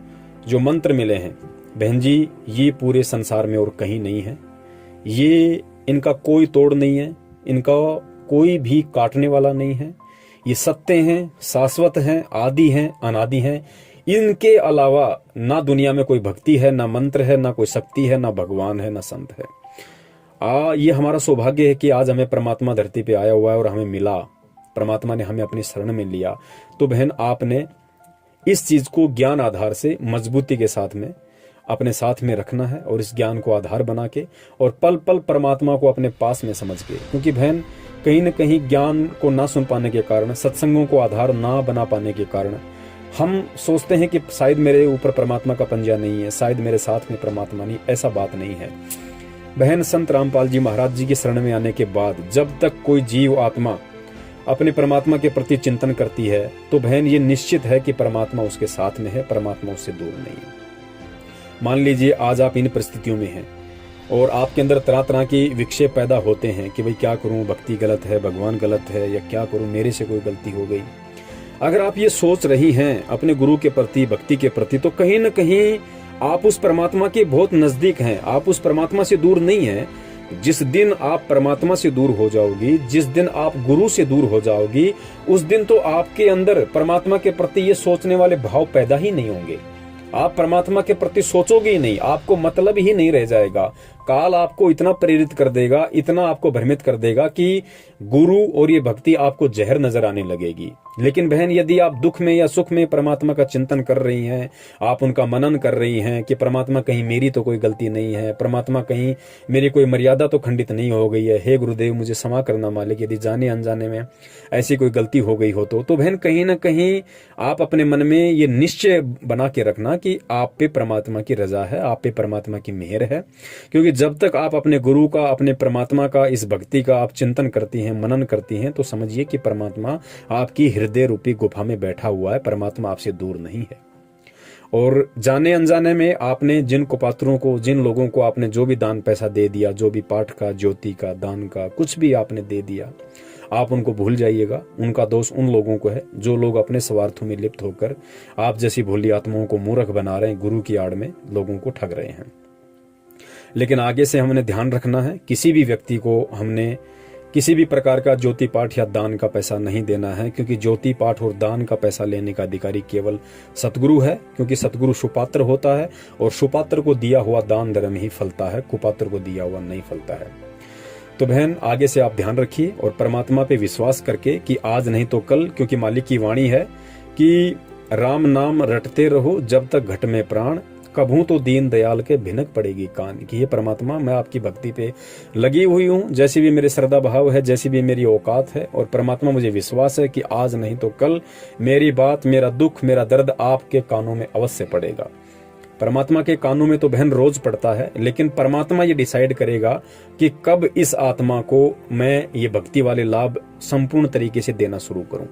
जो मंत्र मिले हैं, बहन जी ये पूरे संसार में और कहीं नहीं है। ये इनका कोई तोड़ नहीं है, इनका कोई भी काटने वाला नहीं है। ये सत्य हैं, शाश्वत हैं, आदि हैं, अनादि हैं। इनके अलावा ना दुनिया में कोई भक्ति है, ना मंत्र है, ना कोई शक्ति है, ना भगवान है, ना संत है। ये हमारा सौभाग्य है कि आज हमें परमात्मा धरती पे आया हुआ है और हमें मिला, परमात्मा ने हमें अपनी शरण में लिया। तो बहन आपने इस चीज को ज्ञान आधार से मजबूती के साथ में अपने साथ में रखना है और इस ज्ञान को आधार बना के और पल पल परमात्मा को अपने पास में समझ के, क्योंकि बहन कहीं न कहीं ज्ञान को ना सुन पाने के कारण, सत्संगों को आधार ना बना पाने के कारण हम सोचते हैं कि शायद मेरे ऊपर परमात्मा का पंजा नहीं है, शायद मेरे साथ में परमात्मा नहीं। ऐसा बात नहीं है बहन। संत रामपाल जी महाराज जी की शरण में आने के बाद जब तक कोई जीव आत्मा अपने परमात्मा के प्रति चिंतन करती है तो बहन ये निश्चित है कि परमात्मा उसके साथ में है, परमात्मा उससे दूर नहीं है। मान लीजिए आज आप इन परिस्थितियों में हैं और आपके अंदर तरह तरह की विक्षेप पैदा होते हैं कि भाई क्या करूं, भक्ति गलत है, भगवान गलत है, या क्या करूं, मेरे से कोई गलती हो गई। अगर आप ये सोच रही हैं अपने गुरु के प्रति, भक्ति के प्रति, तो कहीं न कहीं आप उस परमात्मा के बहुत नजदीक हैं, आप उस परमात्मा से दूर नहीं हैं। जिस दिन आप परमात्मा से दूर हो जाओगी, जिस दिन आप गुरु से दूर हो जाओगी, उस दिन तो आपके अंदर परमात्मा के प्रति ये सोचने वाले भाव पैदा ही नहीं होंगे। आप परमात्मा के प्रति सोचोगे ही नहीं, आपको मतलब ही नहीं रह जाएगा। काल आपको इतना प्रेरित कर देगा, इतना आपको भ्रमित कर देगा कि गुरु और ये भक्ति आपको जहर नजर आने लगेगी। लेकिन बहन यदि आप दुख में या सुख में परमात्मा का चिंतन कर रही हैं, आप उनका मनन कर रही हैं कि परमात्मा कहीं मेरी तो कोई गलती नहीं है, परमात्मा कहीं मेरी कोई मर्यादा तो खंडित नहीं हो गई है, हे गुरुदेव मुझे क्षमा करना मालिक यदि जाने अनजाने में ऐसी कोई गलती हो गई हो तो बहन कहीं ना कहीं आप अपने मन में ये निश्चय बना के रखना कि आप पे परमात्मा की रजा है, आप पे परमात्मा की मेहर है। क्योंकि जब तक आप अपने गुरु का, अपने परमात्मा का, इस भक्ति का आप चिंतन करती हैं, मनन करती हैं, तो समझिए कि परमात्मा आपकी हृदय रूपी गुफा में बैठा हुआ है, परमात्मा आपसे दूर नहीं है। और जाने अनजाने में आपने जिन कुपात्रों को, जिन लोगों को आपने जो भी दान पैसा दे दिया, जो भी पाठ का, ज्योति का, दान का, कुछ भी आपने दे दिया, आप उनको भूल जाइएगा। उनका दोष उन लोगों को है जो लोग अपने स्वार्थों में लिप्त होकर आप जैसी भोली आत्माओं को मूर्ख बना रहे हैं, गुरु की आड़ में लोगों को ठग रहे हैं। लेकिन आगे से हमने ध्यान रखना है, किसी भी व्यक्ति को हमने किसी भी प्रकार का ज्योति पाठ या दान का पैसा नहीं देना है, क्योंकि ज्योति पाठ और दान का पैसा लेने का अधिकारी केवल सतगुरु है। क्योंकि सतगुरु सुपात्र होता है और सुपात्र को दिया हुआ दान धर्म ही फलता है, कुपात्र को दिया हुआ नहीं फलता है। तो बहन आगे से आप ध्यान रखिए और परमात्मा पे विश्वास करके कि आज नहीं तो कल, क्योंकि मालिक की वाणी है कि राम नाम रटते रहो जब तक घट में प्राण, कभू तो दीन दयाल के भिनक पड़ेगी कान। कि ये परमात्मा मैं आपकी भक्ति पे लगी हुई हूँ, जैसी भी मेरे श्रद्धा भाव है, जैसी भी मेरी औकात है, और परमात्मा मुझे विश्वास है कि आज नहीं तो कल मेरी बात, मेरा दुख, मेरा दर्द आपके कानों में अवश्य पड़ेगा। परमात्मा के कानों में तो बहन रोज पड़ता है, लेकिन परमात्मा ये डिसाइड करेगा कि कब इस आत्मा को मैं ये भक्ति वाले लाभ संपूर्ण तरीके से देना शुरू करूं।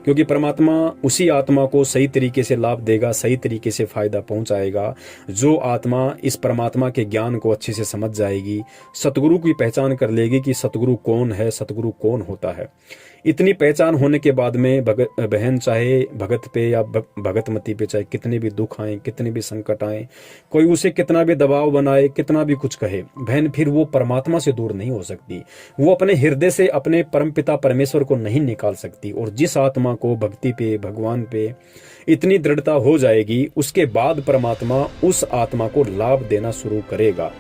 क्योंकि परमात्मा उसी आत्मा को सही तरीके से लाभ देगा, सही तरीके से फायदा पहुंचाएगा जो आत्मा इस परमात्मा के ज्ञान को अच्छे से समझ जाएगी, सतगुरु की पहचान कर लेगी कि सतगुरु कौन है, सतगुरु कौन होता है। इतनी पहचान होने के बाद में बहन चाहे भगत पे या भगतमती पे चाहे कितने भी दुख आए, कितने भी संकट आए, कोई उसे कितना भी दबाव बनाए, कितना भी कुछ कहे, बहन फिर वो परमात्मा से दूर नहीं हो सकती। वो अपने हृदय से अपने परमपिता परमेश्वर को नहीं निकाल सकती। और जिस आत्मा को भक्ति पे, भगवान पे इतनी दृढ़ता हो जाएगी, उसके बाद परमात्मा उस आत्मा को लाभ देना शुरू करेगा।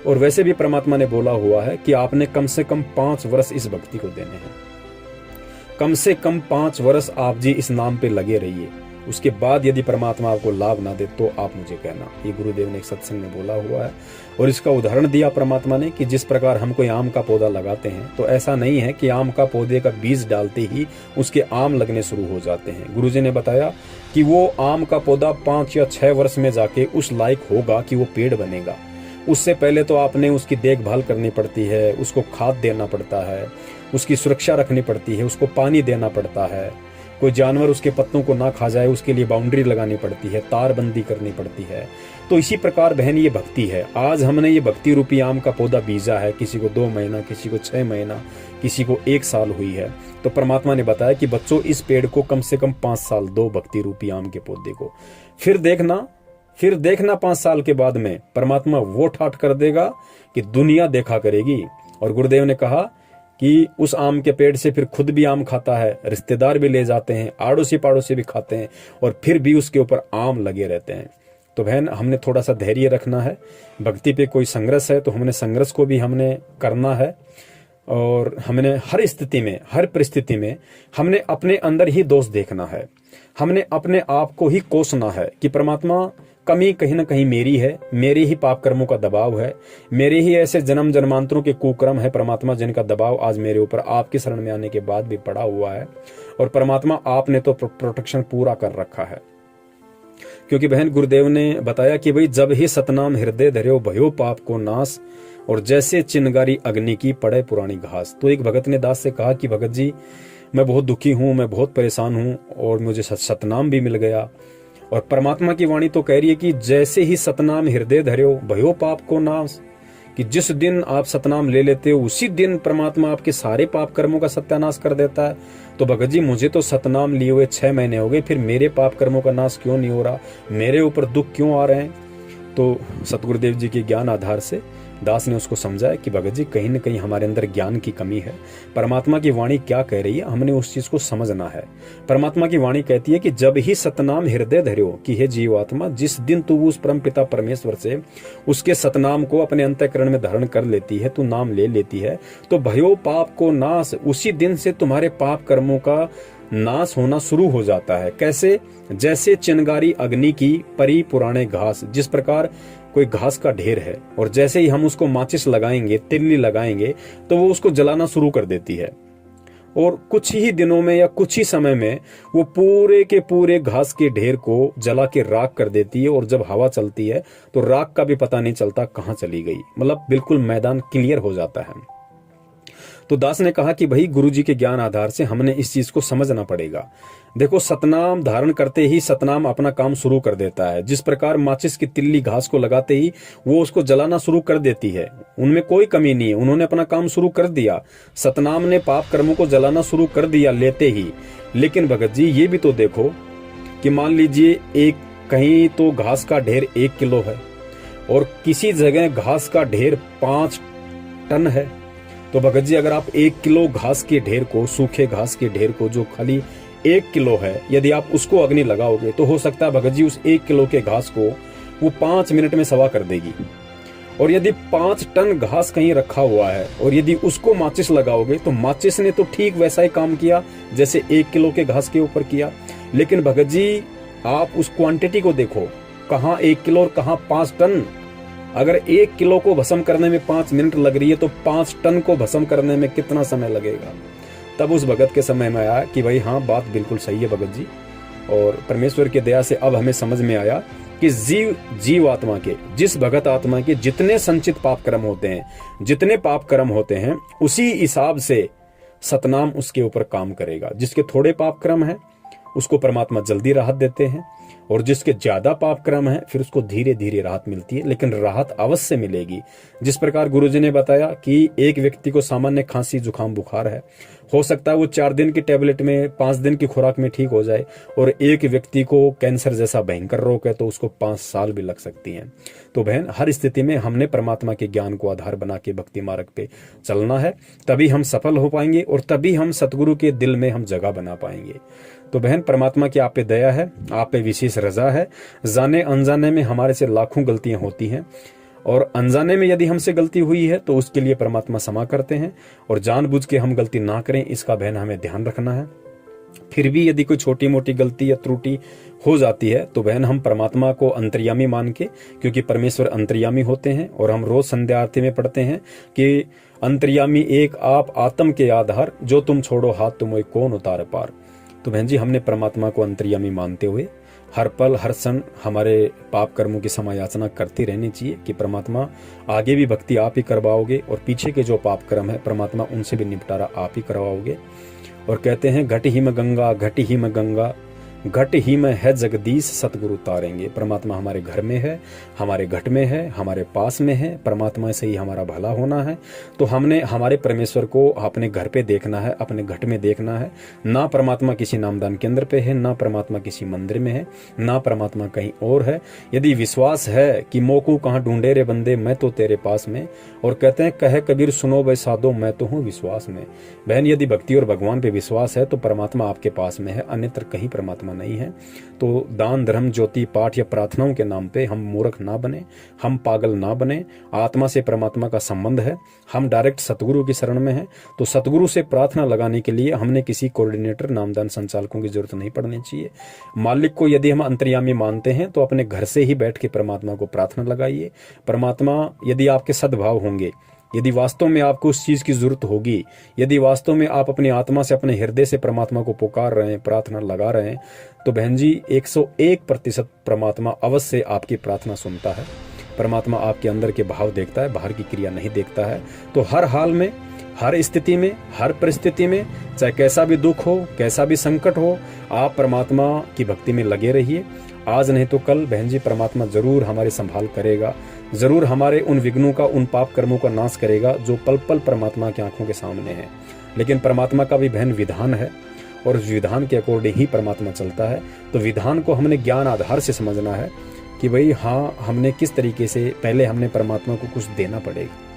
और वैसे भी परमात्मा ने बोला हुआ है कि आपने कम से कम 5 वर्ष इस भक्ति को देने हैं। कम से कम 5 वर्ष आप जी इस नाम पे लगे रहिए। उसके बाद यदि परमात्मा आपको लाभ ना दे तो आप मुझे कहना। ये गुरुदेव ने एक सत्संग में बोला हुआ है। और इसका उदाहरण दिया परमात्मा ने कि जिस प्रकार हम कोई आम का पौधा लगाते हैं तो ऐसा नहीं है कि आम का पौधे का बीज डालते ही उसके आम लगने शुरू हो जाते हैं। गुरुजी ने बताया कि वो आम का पौधा 5 या 6 वर्ष में जाके उस लायक होगा कि वो पेड़ बनेगा। उससे पहले तो आपने उसकी देखभाल करनी पड़ती है, उसको खाद देना पड़ता है, उसकी सुरक्षा रखनी पड़ती है, उसको पानी देना पड़ता है, कोई जानवर उसके पत्तों को ना खा जाए उसके लिए बाउंड्री लगानी पड़ती है, तारबंदी करनी पड़ती है। तो इसी प्रकार बहन ये भक्ति है। आज हमने ये भक्ति रूपी आम का पौधा बीजा है, किसी को 2 महीना, किसी को 6 महीना, किसी को 1 साल हुई है। तो परमात्मा ने बताया कि बच्चों इस पेड़ को कम से कम 5 साल दो, भक्ति रूपी आम के पौधे को। फिर देखना 5 साल के बाद में परमात्मा वो ठाठ कर देगा कि दुनिया देखा करेगी। और गुरुदेव ने कहा कि उस आम के पेड़ से फिर खुद भी आम खाता है, रिश्तेदार भी ले जाते हैं, आड़ोसी पाड़ोसी भी खाते हैं, और फिर भी उसके ऊपर आम लगे रहते हैं। तो बहन हमने थोड़ा सा धैर्य रखना है। भक्ति पे कोई संघर्ष है तो हमने संघर्ष को भी हमने करना है। और हमने हर स्थिति में, हर परिस्थिति में हमने अपने अंदर ही दोष देखना है। हमने अपने आप को ही कोसना है कि परमात्मा कमी कहीं ना कहीं मेरी है, मेरे ही पाप कर्मों का दबाव है, मेरे ही ऐसे जन्म जन्मांतरों के कुकर्म है परमात्मा, जिनका दबाव आज मेरे ऊपर आपकी शरण में आने के बाद भी पड़ा हुआ है। और परमात्मा आपने तो प्रोटेक्शन पूरा कर रखा है। क्योंकि बहन गुरुदेव ने बताया कि भाई जब ही सतनाम हृदय धर्यो भयो पाप को नाश, और जैसे चिनगारी अग्नि की पड़े पुरानी घास। तो एक भगत ने दास से कहा कि भगत जी मैं बहुत दुखी हूं, मैं बहुत परेशान हूं और मुझे सतनाम भी मिल गया। और परमात्मा की वाणी तो कह रही है कि जैसे ही सतनाम हृदय धर्यो भयो पाप को नाश, कि जिस दिन आप सतनाम ले लेते हो उसी दिन परमात्मा आपके सारे पाप कर्मों का सत्यानाश कर देता है। तो भगत जी मुझे तो सतनाम लिए हुए 6 महीने हो गए, फिर मेरे पाप कर्मों का नाश क्यों नहीं हो रहा, मेरे ऊपर दुख क्यों आ रहे हैं। तो सतगुरुदेव जी के ज्ञान आधार से दास ने उसको समझाया कि भगत जी कहीं न कहीं हमारे अंदर ज्ञान की कमी है। परमात्मा की वाणी क्या कह रही है हमने उस चीज को समझना है। परमात्मा की वाणी कहती है कि जब ही सतनाम हृदय धर्यो, कि हे जीवात्मा जिस दिन तू उस परम पिता परमेश्वर से उसके सतनाम को अपने अंतःकरण में धारण कर लेती है, तू नाम ले लेती है, तो भयो पाप को नाश, उसी दिन से तुम्हारे पाप कर्मों का नाश होना शुरू हो जाता है। कैसे? जैसे चिनगारी अग्नि की परी पुराने घास। जिस प्रकार कोई घास का ढेर है और जैसे ही हम उसको माचिस लगाएंगे, तिल्ली लगाएंगे, तो वो उसको जलाना शुरू कर देती है, और कुछ ही दिनों में या कुछ ही समय में वो पूरे के पूरे घास के ढेर को जला के राख कर देती है। और जब हवा चलती है तो राख का भी पता नहीं चलता कहाँ चली गई, मतलब बिल्कुल मैदान क्लियर हो जाता है। तो दास ने कहा कि भाई गुरु जी के ज्ञान आधार से हमने इस चीज को समझना पड़ेगा। देखो सतनाम धारण करते ही सतनाम अपना काम शुरू कर देता है। जिस प्रकार माचिस की तिल्ली घास को लगाते ही वो उसको जलाना शुरू कर देती है, उनमें कोई कमी नहीं है, उन्होंने अपना काम शुरू कर दिया। सतनाम ने पाप कर्मों को जलाना शुरू कर दिया लेते ही। लेकिन भगत जी ये भी तो देखो कि मान लीजिए एक कहीं तो घास का ढेर 1 किलो है और किसी जगह घास का ढेर 5 टन है। तो भगत जी अगर आप 1 किलो घास के ढेर को, सूखे घास के ढेर को जो खाली 1 किलो है, यदि आप उसको अग्नि लगाओगे तो हो सकता है भगत जी उस 1 किलो के घास को वो 5 मिनट में सवा कर देगी। और यदि 5 टन घास कहीं रखा हुआ है और यदि उसको माचिस लगाओगे तो माचिस ने तो ठीक वैसा ही काम किया जैसे 1 किलो के घास के ऊपर किया। लेकिन भगत जी आप उस क्वांटिटी को देखो, कहाँ 1 किलो और कहाँ 5 टन। अगर 1 किलो को भस्म करने में 5 मिनट लग रही है तो 5 टन को भस्म करने में कितना समय लगेगा। तब उस भगत के समय में आया कि भाई हाँ बात बिल्कुल सही है भगत जी। और परमेश्वर की दया से अब हमें समझ में आया कि जीव आत्मा के, जिस भगत आत्मा के जितने संचित पाप कर्म होते हैं, जितने पाप कर्म होते हैं, उसी हिसाब से सतनाम उसके ऊपर काम करेगा। जिसके थोड़े पाप कर्म है उसको परमात्मा जल्दी राहत देते हैं, और जिसके ज्यादा पाप कर्म है फिर उसको धीरे धीरे राहत मिलती है, लेकिन राहत अवश्य मिलेगी। जिस प्रकार गुरुजी ने बताया कि एक व्यक्ति को सामान्य खांसी जुकाम बुखार है, हो सकता है वो 4 दिन की टेबलेट में 5 दिन की खुराक में ठीक हो जाए, और एक व्यक्ति को कैंसर जैसा भयंकर रोग है तो उसको 5 साल भी लग सकती हैं। तो बहन हर स्थिति में हमने परमात्मा के ज्ञान को आधार बना के भक्ति मार्ग पे चलना है, तभी हम सफल हो पाएंगे और तभी हम सतगुरु के दिल में हम जगह बना पाएंगे। तो बहन परमात्मा की आप पे दया है, आप पे विशेष रजा है। जाने अनजाने में हमारे से लाखों गलतियां होती हैं, और अनजाने में यदि हमसे गलती हुई है तो उसके लिए परमात्मा क्षमा करते हैं, और जानबूझ के हम गलती ना करें इसका बहन हमें ध्यान रखना है। फिर भी यदि कोई छोटी मोटी गलती या त्रुटि हो जाती है तो बहन हम परमात्मा को अंतर्यामी मान के, क्योंकि परमेश्वर अंतर्यामी होते हैं, और हम रोज संध्या आरती में पढ़ते हैं कि अंतर्यामी एक आप आत्म के आधार, जो तुम छोड़ो हाथ तुम कौन उतार पार। तो बहन जी हमने परमात्मा को अंतर्यामी मानते हुए हर पल हर क्षण हमारे पाप कर्मों की समायाचना करती रहनी चाहिए कि परमात्मा आगे भी भक्ति आप ही करवाओगे, और पीछे के जो पाप कर्म है परमात्मा उनसे भी निपटारा आप ही करवाओगे। और कहते हैं घट ही में गंगा, घट ही में गंगा, घट ही में है जगदीश सतगुरु तारेंगे। परमात्मा हमारे घर में है, हमारे घट में है, हमारे पास में है, परमात्मा से ही हमारा भला होना है। तो हमने हमारे परमेश्वर को अपने घर पे देखना है, अपने घट में देखना है। ना परमात्मा किसी नामदान केंद्र पे है, ना परमात्मा किसी मंदिर में है, ना परमात्मा कहीं और है। यदि विश्वास है कि मोकू कहाँ ढूंढे रे बंदे, मैं तो तेरे पास में, और कहते हैं कहे कबीर सुनो भाई साधो, मैं तो हूँ विश्वास में। बहन यदि भक्ति और भगवान पे विश्वास है तो परमात्मा आपके पास में है, अन्यत्र कहीं परमात्मा नहीं है। तो दान धर्म ज्योति पाठ या प्रार्थनाओं के नाम पे हम मूर्ख ना बने, हम पागल ना बने। आत्मा से परमात्मा का संबंध है, हम डायरेक्ट सतगुरु की शरण में हैं। तो सतगुरु से प्रार्थना लगाने के लिए हमने किसी कोऑर्डिनेटर नामदान संचालकों की जरूरत नहीं पड़नी चाहिए। मालिक को यदि हम अंतर्यामी मानते हैं तो अपने घर से ही बैठ के परमात्मा को प्रार्थना लगाइए। परमात्मा यदि आपके सद्भाव होंगे, यदि वास्तव में आपको उस चीज की जरूरत होगी, यदि वास्तव में आप अपनी आत्मा से अपने हृदय से परमात्मा को पुकार रहे हैं, प्रार्थना लगा रहे हैं, तो बहन जी 101% परमात्मा अवश्य आपकी प्रार्थना सुनता है। परमात्मा आपके अंदर के भाव देखता है, बाहर की क्रिया नहीं देखता है। तो हर हाल में, हर स्थिति में, हर परिस्थिति में, चाहे कैसा भी दुख हो, कैसा भी संकट हो, आप परमात्मा की भक्ति में लगे रहिए। आज नहीं तो कल बहन जी परमात्मा जरूर हमारे संभाल करेगा, जरूर हमारे उन विघ्नों का, उन पाप कर्मों का नाश करेगा जो पल पल परमात्मा की आंखों के सामने है। लेकिन परमात्मा का भी बहन विधान है, और उस विधान के अकॉर्डिंग ही परमात्मा चलता है। तो विधान को हमने ज्ञान आधार से समझना है कि भाई हाँ, हमने किस तरीके से, पहले हमने परमात्मा को कुछ देना पड़ेगा,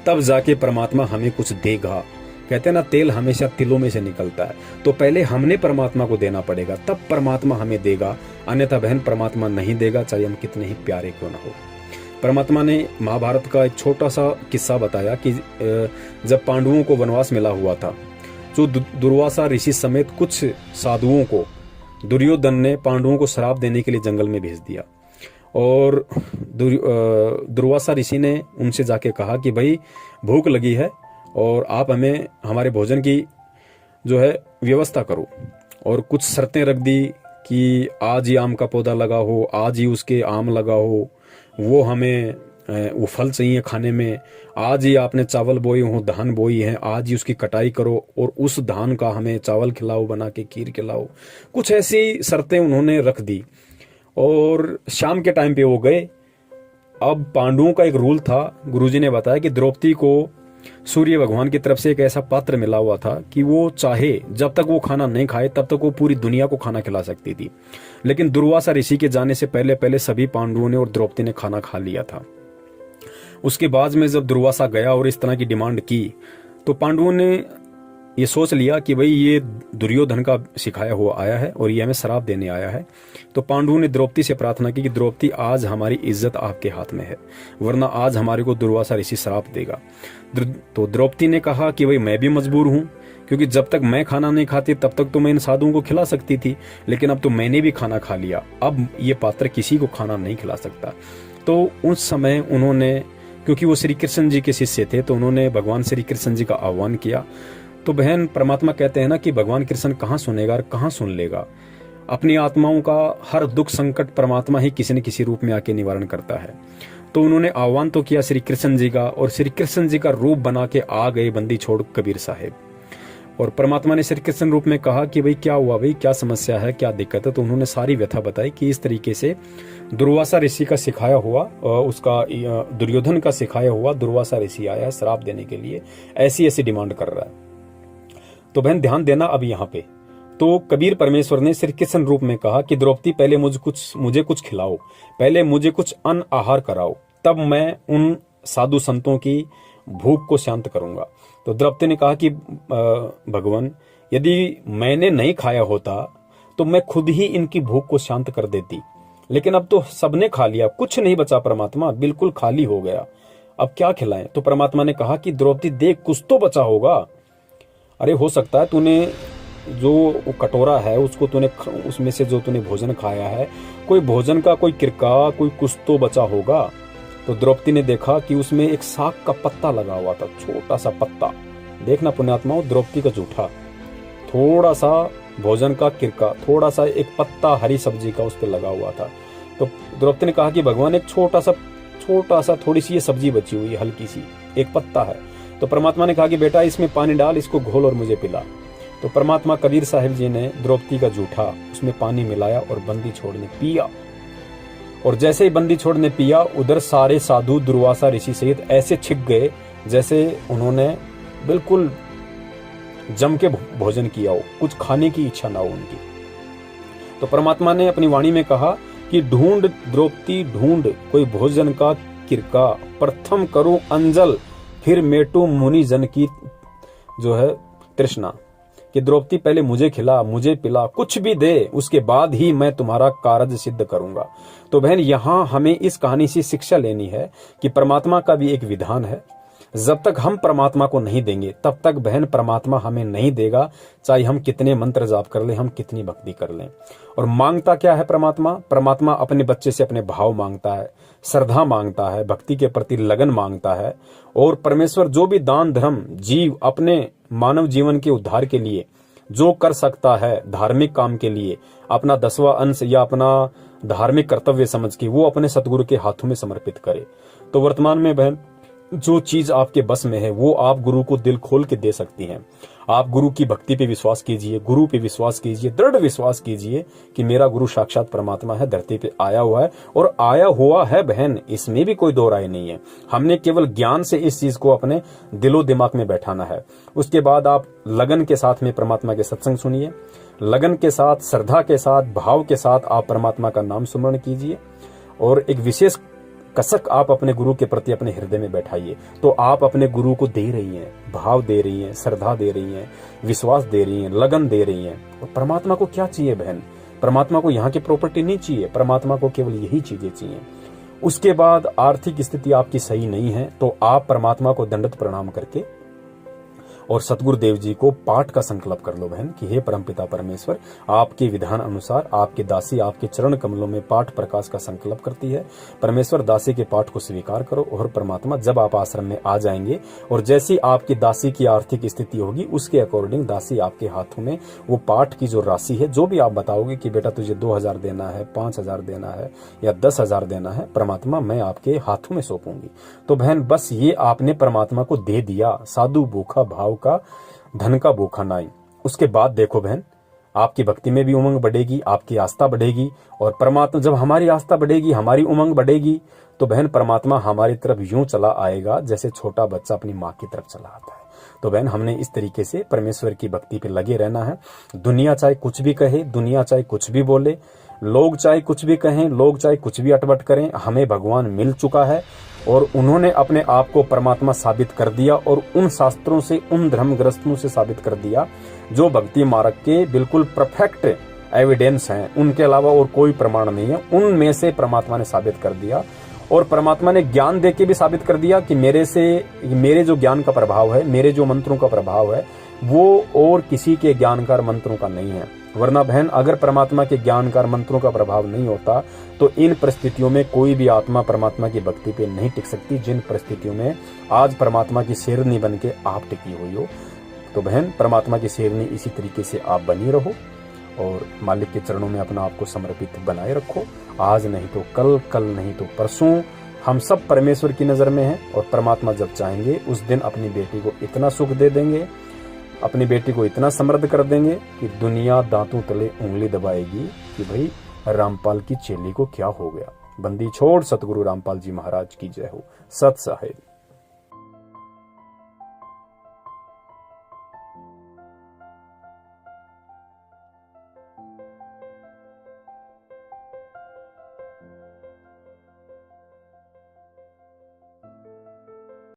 तब जाके परमात्मा हमें कुछ देगा। कहते हैं ना, तेल हमेशा तिलों में से निकलता है। तो पहले हमने परमात्मा को देना पड़ेगा, तब परमात्मा हमें देगा। अन्यथा बहन परमात्मा नहीं देगा, चाहे हम कितने ही प्यारे क्यों ना हो। परमात्मा ने महाभारत का एक छोटा सा किस्सा बताया कि जब पांडवों को वनवास मिला हुआ था, जो दुर्वासा ऋषि समेत कुछ साधुओं को दुर्योधन ने पांडवों को श्राप देने के लिए जंगल में भेज दिया। और दुर्वासा ऋषि ने उनसे जाके कहा कि भाई भूख लगी है और आप हमें हमारे भोजन की जो है व्यवस्था करो। और कुछ शर्तें रख दी कि आज ही आम का पौधा लगा हो, आज ही उसके आम लगा हो, वो हमें वो फल चाहिए खाने में, आज ही आपने चावल बोए हो, धान बोई है, आज ही उसकी कटाई करो और उस धान का हमें चावल खिलाओ, बना के खीर खिलाओ। कुछ ऐसी शर्तें उन्होंने रख दी। और शाम के टाइम पे वो गए। अब पांडवों का एक रूल था, गुरुजी ने बताया कि द्रौपदी को सूर्य भगवान की तरफ से एक ऐसा पात्र मिला हुआ था कि वो चाहे जब तक वो खाना नहीं खाए तब तक वो पूरी दुनिया को खाना खिला सकती थी। लेकिन दुर्वासा ऋषि के जाने से पहले पहले सभी पांडवों ने और द्रौपदी ने खाना खा लिया था। उसके बाद में जब दुर्वासा गया और इस तरह की डिमांड की, तो पांडवों ने ये सोच लिया कि भाई ये दुर्योधन का सिखाया हुआ आया है और ये हमें श्राप देने आया है। तो पांडवों ने द्रौपदी से प्रार्थना की कि द्रौपदी आज हमारी इज्जत आपके हाथ में है, वरना आज हमारे को दुर्वासा ऋषि श्राप देगा। तो द्रौपदी ने कहा कि भाई मैं भी मजबूर हूँ, क्योंकि जब तक मैं खाना नहीं खाती तब तक तो मैं इन साधुओं को खिला सकती थी, लेकिन अब तो मैंने भी खाना खा लिया, अब ये पात्र किसी को खाना नहीं खिला सकता। तो उस समय उन्होंने, क्योंकि वो श्री कृष्ण जी के शिष्य थे, तो उन्होंने भगवान श्री कृष्ण जी का आह्वान किया। तो बहन परमात्मा कहते हैं ना कि भगवान कृष्ण कहाँ सुनेगा और कहाँ सुन लेगा। अपनी आत्माओं का हर दुख संकट परमात्मा ही किसी न किसी रूप में आके निवारण करता है। तो उन्होंने आह्वान तो किया श्री कृष्ण जी का, और श्री कृष्ण जी का रूप बना के आ गए बंदी छोड़ कबीर साहेब। और परमात्मा ने श्री कृष्ण रूप में कहा कि भाई क्या हुआ, भाई क्या समस्या है, क्या दिक्कत है। तो उन्होंने सारी व्यथा बताई कि इस तरीके से दुर्वासा ऋषि का सिखाया हुआ, उसका दुर्योधन का सिखाया हुआ दुर्वासा ऋषि आया है श्राप देने के लिए, ऐसी ऐसी डिमांड कर रहा है। तो बहन ध्यान देना अब यहाँ पे। तो कबीर परमेश्वर ने श्री कृष्ण रूप में कहा कि द्रौपदी पहले मुझे कुछ खिलाओ, पहले मुझे कुछ अन्न आहार कराओ, तब मैं उन साधु संतों की भूख को शांत करूंगा। तो द्रौपदी ने कहा कि भगवान यदि मैंने नहीं खाया होता तो मैं खुद ही इनकी भूख को शांत कर देती, लेकिन अब तो सबने खा लिया, कुछ नहीं बचा परमात्मा, बिल्कुल खाली हो गया, अब क्या खिलाएं। तो परमात्मा ने कहा कि द्रौपदी देख कुछ तो बचा होगा, अरे हो सकता है तूने जो वो कटोरा है उसको तूने उसमें से जो तूने भोजन खाया है, कोई भोजन का कोई किरका, कोई कुछ तो बचा होगा। तो द्रौपदी ने देखा कि उसमें एक साग का पत्ता लगा हुआ था, छोटा सा पत्ता। देखना पुण्यात्माओं, द्रौपदी का जूठा, थोड़ा सा भोजन का किरका, थोड़ा सा एक पत्ता हरी सब्जी का उस पर लगा हुआ था। तो द्रौपदी ने कहा कि भगवान एक छोटा सा थोड़ी सी ये सब्जी बची हुई है, हल्की सी, एक पत्ता है। तो परमात्मा ने कहा कि बेटा इसमें पानी डाल, इसको घोल और मुझे पिला। तो परमात्मा कबीर साहिब जी ने द्रौपदी का जूठा उसमें पानी मिलाया और बंदी छोड़ ने पिया। और जैसे ही बंदी छोड़ ने पिया, उधर सारे साधु दुर्वासा ऋषि सहित ऐसे छिक गए जैसे उन्होंने बिल्कुल जम के भोजन किया हो, कुछ खाने की इच्छा ना हो उनकी। तो परमात्मा ने अपनी वाणी में कहा कि ढूंढ द्रौपदी ढूंढ कोई भोजन का किरका, प्रथम करूं अंजल, फिर मेटू मुनि जन की जो है तृष्णा। कि द्रौपदी पहले मुझे खिला, मुझे पिला, कुछ भी दे, उसके बाद ही मैं तुम्हारा कार्य सिद्ध करूंगा। तो बहन यहां हमें इस कहानी से शिक्षा लेनी है कि परमात्मा का भी एक विधान है। जब तक हम परमात्मा को नहीं देंगे तब तक बहन परमात्मा हमें नहीं देगा, चाहे हम कितने मंत्र जाप कर लें, हम कितनी भक्ति कर लें। और मांगता क्या है परमात्मा? परमात्मा अपने बच्चे से अपने भाव मांगता है, श्रद्धा मांगता है, भक्ति के प्रति लगन मांगता है। और परमेश्वर जो भी दान धर्म जीव अपने मानव जीवन के उद्धार के लिए जो कर सकता है, धार्मिक काम के लिए अपना 10वां अंश या अपना धार्मिक कर्तव्य समझ के वो अपने सतगुरु के हाथों में समर्पित करे। तो वर्तमान में बहन जो चीज आपके बस में है वो आप गुरु को दिल खोल के दे सकती हैं। आप गुरु की भक्ति पे विश्वास कीजिए, गुरु पे विश्वास कीजिए, दृढ़ विश्वास कीजिए कि मेरा गुरु साक्षात परमात्मा है, धरती पे आया हुआ है और आया हुआ है बहन, इसमें भी कोई दो राय नहीं है। हमने केवल ज्ञान से इस चीज को अपने दिलो दिमाग में बैठाना है। उसके बाद आप लगन के साथ में परमात्मा के सत्संग सुनिए, लगन के साथ, श्रद्धा के साथ, भाव के साथ आप परमात्मा का नाम सुमरण कीजिए और एक विशेष कसक आप अपने गुरु के प्रति अपने हृदय में बैठाइए। तो आप अपने गुरु को दे रही हैं, भाव दे रही हैं, श्रद्धा दे रही हैं, विश्वास दे रही हैं, लगन दे रही हैं। और परमात्मा को क्या चाहिए बहन? परमात्मा को यहाँ की प्रॉपर्टी नहीं चाहिए, परमात्मा को केवल यही चीजें चाहिए। उसके बाद आर्थिक स्थिति आपकी सही नहीं है तो आप परमात्मा को दंडवत प्रणाम करके और सतगुरुदेव जी को पाठ का संकल्प कर लो बहन कि हे परमपिता परमेश्वर, आपके विधान अनुसार आपके दासी आपके चरण कमलों में पाठ प्रकाश का संकल्प करती है। परमेश्वर दासी के पाठ को स्वीकार करो और परमात्मा जब आप आश्रम में आ जाएंगे और जैसी आपकी दासी की आर्थिक स्थिति होगी उसके अकॉर्डिंग दासी आपके हाथों में वो पाठ की जो राशि है, जो भी आप बताओगे कि बेटा तुझे 2000 देना है, 5000 देना है या 10,000 देना है, परमात्मा मैं आपके हाथों में सौंपूंगी। तो बहन बस ये आपने परमात्मा को दे दिया, साधु भूखा भाव का, धन का भूखा नाई। उसके बाद देखो बहन आपकी भक्ति में भी उमंग बढ़ेगी, आपकी आस्था बढ़ेगी और परमात्मा जब हमारी आस्था बढ़ेगी, हमारी उमंग बढ़ेगी तो बहन परमात्मा हमारी तरफ यूं चला आएगा जैसे छोटा बच्चा अपनी माँ की तरफ चला आता है। तो बहन हमने इस तरीके से परमेश्वर की भक्ति पे लगे रहना है। दुनिया चाहे कुछ भी कहे, दुनिया चाहे कुछ भी बोले, लोग चाहे कुछ भी कहें, लोग चाहे कुछ भी अटपट करें, हमें भगवान मिल चुका है और उन्होंने अपने आप को परमात्मा साबित कर दिया और उन शास्त्रों से, उन धर्मग्रस्तों से साबित कर दिया जो भक्ति मार्ग के बिल्कुल परफेक्ट एविडेंस हैं, उनके अलावा और कोई प्रमाण नहीं है। उनमें से परमात्मा ने साबित कर दिया और परमात्मा ने ज्ञान देके भी साबित कर दिया कि मेरे जो ज्ञान का प्रभाव है, मेरे जो मंत्रों का प्रभाव है वो और किसी के ज्ञानकार मंत्रों का नहीं है। वरना बहन अगर परमात्मा के ज्ञानकार मंत्रों का प्रभाव नहीं होता तो इन परिस्थितियों में कोई भी आत्मा परमात्मा की भक्ति पे नहीं टिक सकती, जिन परिस्थितियों में आज परमात्मा की शेरनी बन के आप टिकी हुई हो। तो बहन परमात्मा की शेरनी इसी तरीके से आप बनी रहो और मालिक के चरणों में अपना आप को समर्पित बनाए रखो। आज नहीं तो कल, कल नहीं तो परसों हम सब परमेश्वर की नजर में हैं और परमात्मा जब चाहेंगे उस दिन अपनी बेटी को इतना सुख दे देंगे, अपनी बेटी को इतना समृद्ध कर देंगे कि दुनिया दांतों तले उंगली दबाएगी कि भाई रामपाल की चेली को क्या हो गया। बंदी छोड़ सतगुरु रामपाल जी महाराज की जय हो। सत साहिब।